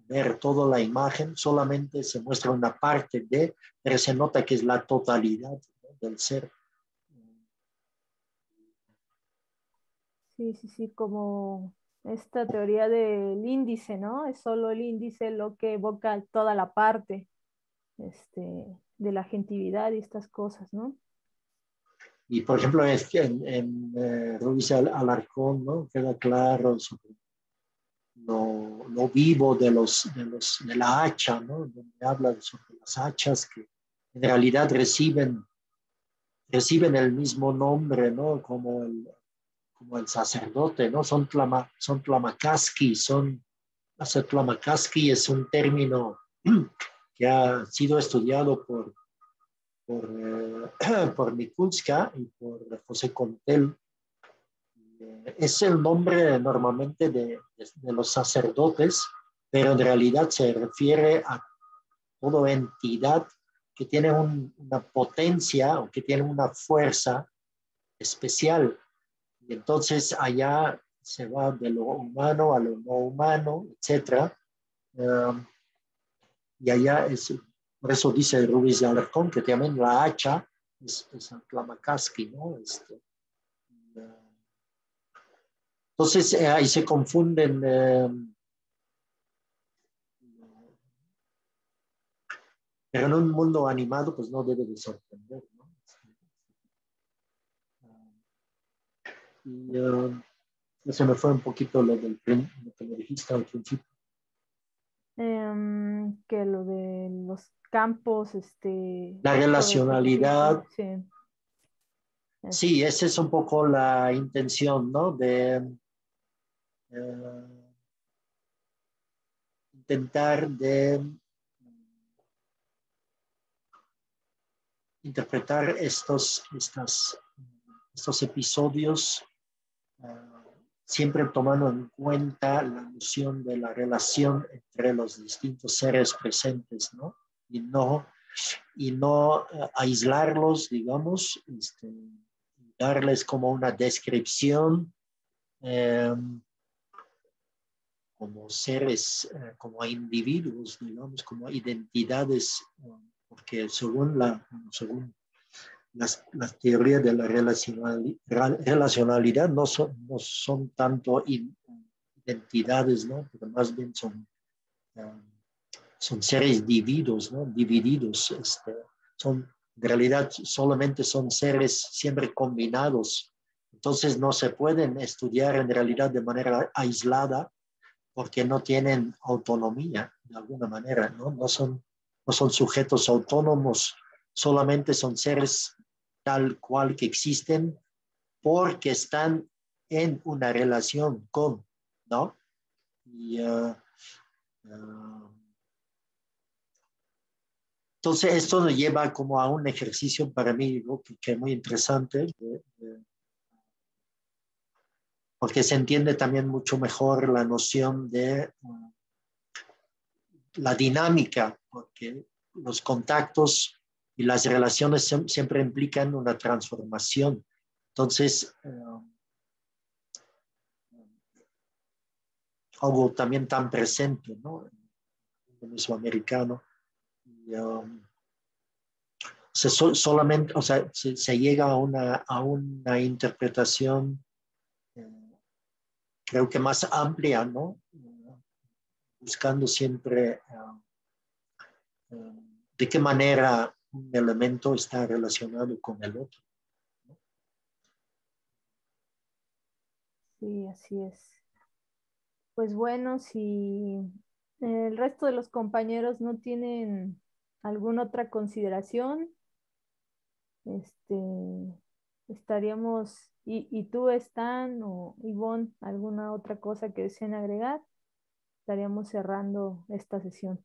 B: ver toda la imagen, solamente se muestra una parte pero se nota que es la totalidad, ¿no?, del ser.
A: sí, sí, sí, como esta teoría del índice, ¿no? Es solo el índice lo que evoca toda la parte, de la agentividad y estas cosas, ¿no?
B: Y por ejemplo, Ruiz Alarcón, ¿no?, queda claro sobre lo vivo de la hacha, ¿no?, donde habla sobre las hachas que en realidad reciben el mismo nombre, ¿no?, como el sacerdote, ¿no? Son tlamacasqui, tlamacasqui es un término que ha sido estudiado por Mikulska y por José Contel. Es el nombre normalmente de los sacerdotes, pero en realidad se refiere a toda entidad que tiene una potencia o que tiene una fuerza especial. Y entonces allá se va de lo humano a lo no humano, etc. Y allá por eso dice Ruiz de Alarcón que también la hacha es Tlamacasqui, ¿no? Entonces ahí se confunden. Pero en un mundo animado, pues no debe de sorprender, ¿no? Y se me fue un poquito lo que me dijiste al principio.
A: Que lo de los campos,
B: La relacionalidad.
A: Sí.
B: Sí, esa es un poco la intención, ¿no? De intentar de interpretar estos episodios, siempre tomando en cuenta la noción de la relación entre los distintos seres presentes, ¿no? Y no aislarlos, digamos, darles como una descripción como seres, como individuos, digamos, como identidades, porque según la teorías de la relacionalidad no son tanto identidades, ¿no? Pero más bien son seres divididos, ¿no? Divididos. En realidad solamente son seres siempre combinados. Entonces no se pueden estudiar en realidad de manera aislada porque no tienen autonomía de alguna manera, ¿no? No son sujetos autónomos, solamente son seres tal cual que existen porque están en una relación con, ¿no? Y, entonces esto nos lleva como a un ejercicio para mí, ¿no? que es muy interesante, porque se entiende también mucho mejor la noción de la dinámica, porque los contactos y las relaciones siempre implican una transformación. Entonces, algo también tan presente, ¿no? En el mesoamericano. Y, solamente, o sea, se llega a una interpretación, creo que más amplia, ¿no? Buscando siempre de qué manera un elemento está relacionado con el otro.
A: Sí, así es. Pues bueno, si el resto de los compañeros no tienen alguna otra consideración, estaríamos, y tú, Stan o Ivonne, alguna otra cosa que deseen agregar, estaríamos cerrando esta sesión.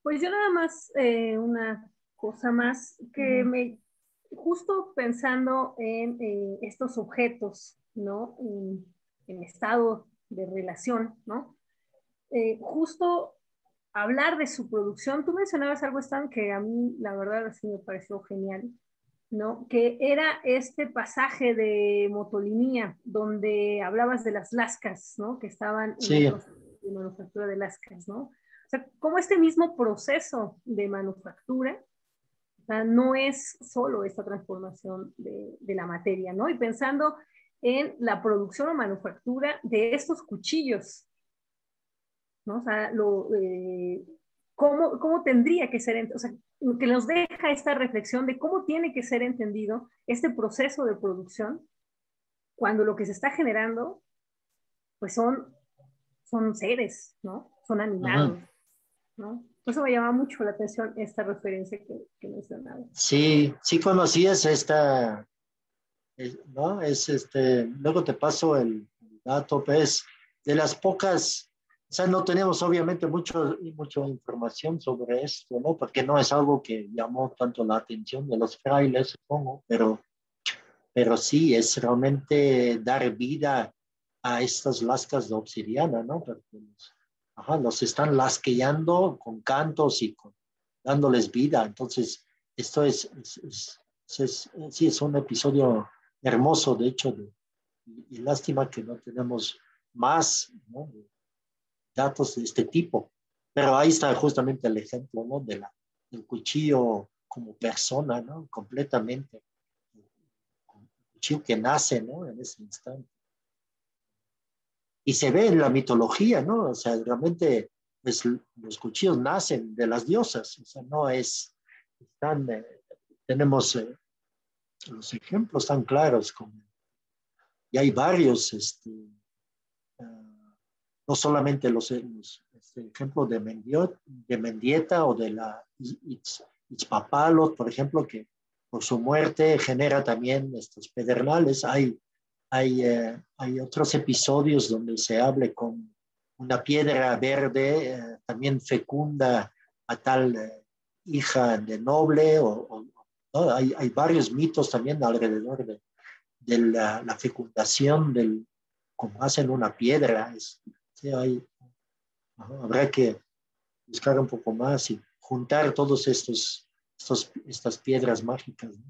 C: Pues yo nada más una cosa más que justo pensando en estos objetos, ¿no? En estado de relación, ¿no? Justo hablar de su producción, tú mencionabas algo, Stan, que a mí la verdad así me pareció genial, ¿no? Que era este pasaje de Motolinía, donde hablabas de las lascas, ¿no? Que estaban en el
B: Sí.
C: proceso de manufactura de lascas, ¿no? O sea, como este mismo proceso de manufactura, o sea, no es solo esta transformación de la materia, ¿no? Y pensando en la producción o manufactura de estos cuchillos, ¿no? O sea, ¿cómo tendría que ser, o sea, que nos deja esta reflexión de cómo tiene que ser entendido este proceso de producción cuando lo que se está generando, pues son seres, ¿no? Son animados, ¿no? Por eso me llama mucho la atención esta referencia que mencionaba.
B: Sí, sí conocías esta, ¿no? Luego te paso el dato, pues, de las pocas, o sea, no tenemos obviamente mucha información sobre esto, ¿no? Porque no es algo que llamó tanto la atención de los frailes, supongo, pero sí, es realmente dar vida a estas lascas de obsidiana, ¿no? Porque los están lasqueando con cantos y dándoles vida. Entonces, esto sí, es un episodio hermoso, de hecho, y lástima que no tenemos más, ¿no? Datos de este tipo. Pero ahí está justamente el ejemplo, ¿no? Del cuchillo como persona, ¿no? Completamente. El cuchillo que nace, ¿no? En ese instante. Y se ve en la mitología, ¿no? O sea, realmente pues, los cuchillos nacen de las diosas, o sea, no es, tenemos los ejemplos tan claros, y hay varios, no solamente ejemplos de Mendieta o de la Itzpapalot, por ejemplo, que por su muerte genera también estos pedernales. Hay otros episodios donde se habla con una piedra verde, también fecunda a tal hija de noble, ¿no? Hay varios mitos también alrededor de la fecundación como hacen una piedra. Sí, habrá que buscar un poco más y juntar todos estas piedras mágicas, ¿no?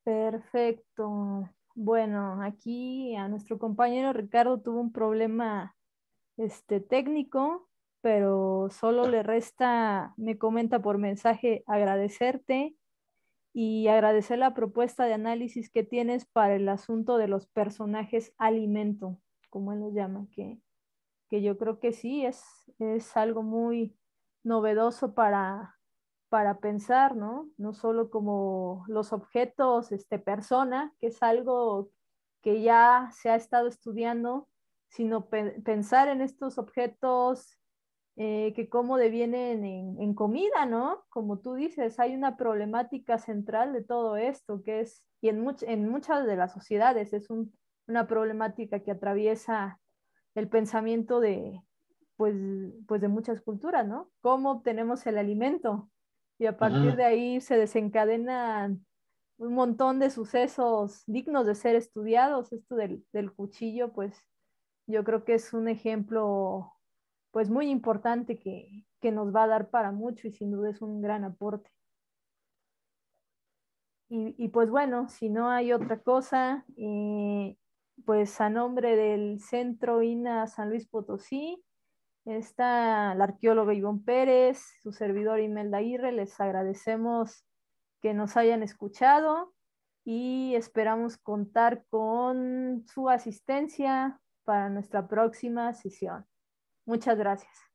A: Perfecto. Bueno, aquí a nuestro compañero Ricardo tuvo un problema técnico, pero solo le resta, me comenta por mensaje, agradecerte y agradecer la propuesta de análisis que tienes para el asunto de los personajes alimento, como él los llama, que yo creo que sí, es algo muy novedoso para pensar, ¿no? No solo como los objetos, persona, que es algo que ya se ha estado estudiando, sino pensar en estos objetos que cómo devienen en comida, ¿no? Como tú dices, hay una problemática central de todo esto, que es, y en muchas de las sociedades, una problemática que atraviesa el pensamiento pues, pues de muchas culturas, ¿no? ¿Cómo obtenemos el alimento? Y a partir de ahí se desencadenan un montón de sucesos dignos de ser estudiados. Esto del cuchillo, pues yo creo que es un ejemplo pues muy importante que nos va a dar para mucho y sin duda es un gran aporte. Y pues bueno, si no hay otra cosa, pues a nombre del Centro INA San Luis Potosí, está la arqueóloga Ivonne Pérez, su servidor Imelda Aguirre, les agradecemos que nos hayan escuchado y esperamos contar con su asistencia para nuestra próxima sesión. Muchas gracias.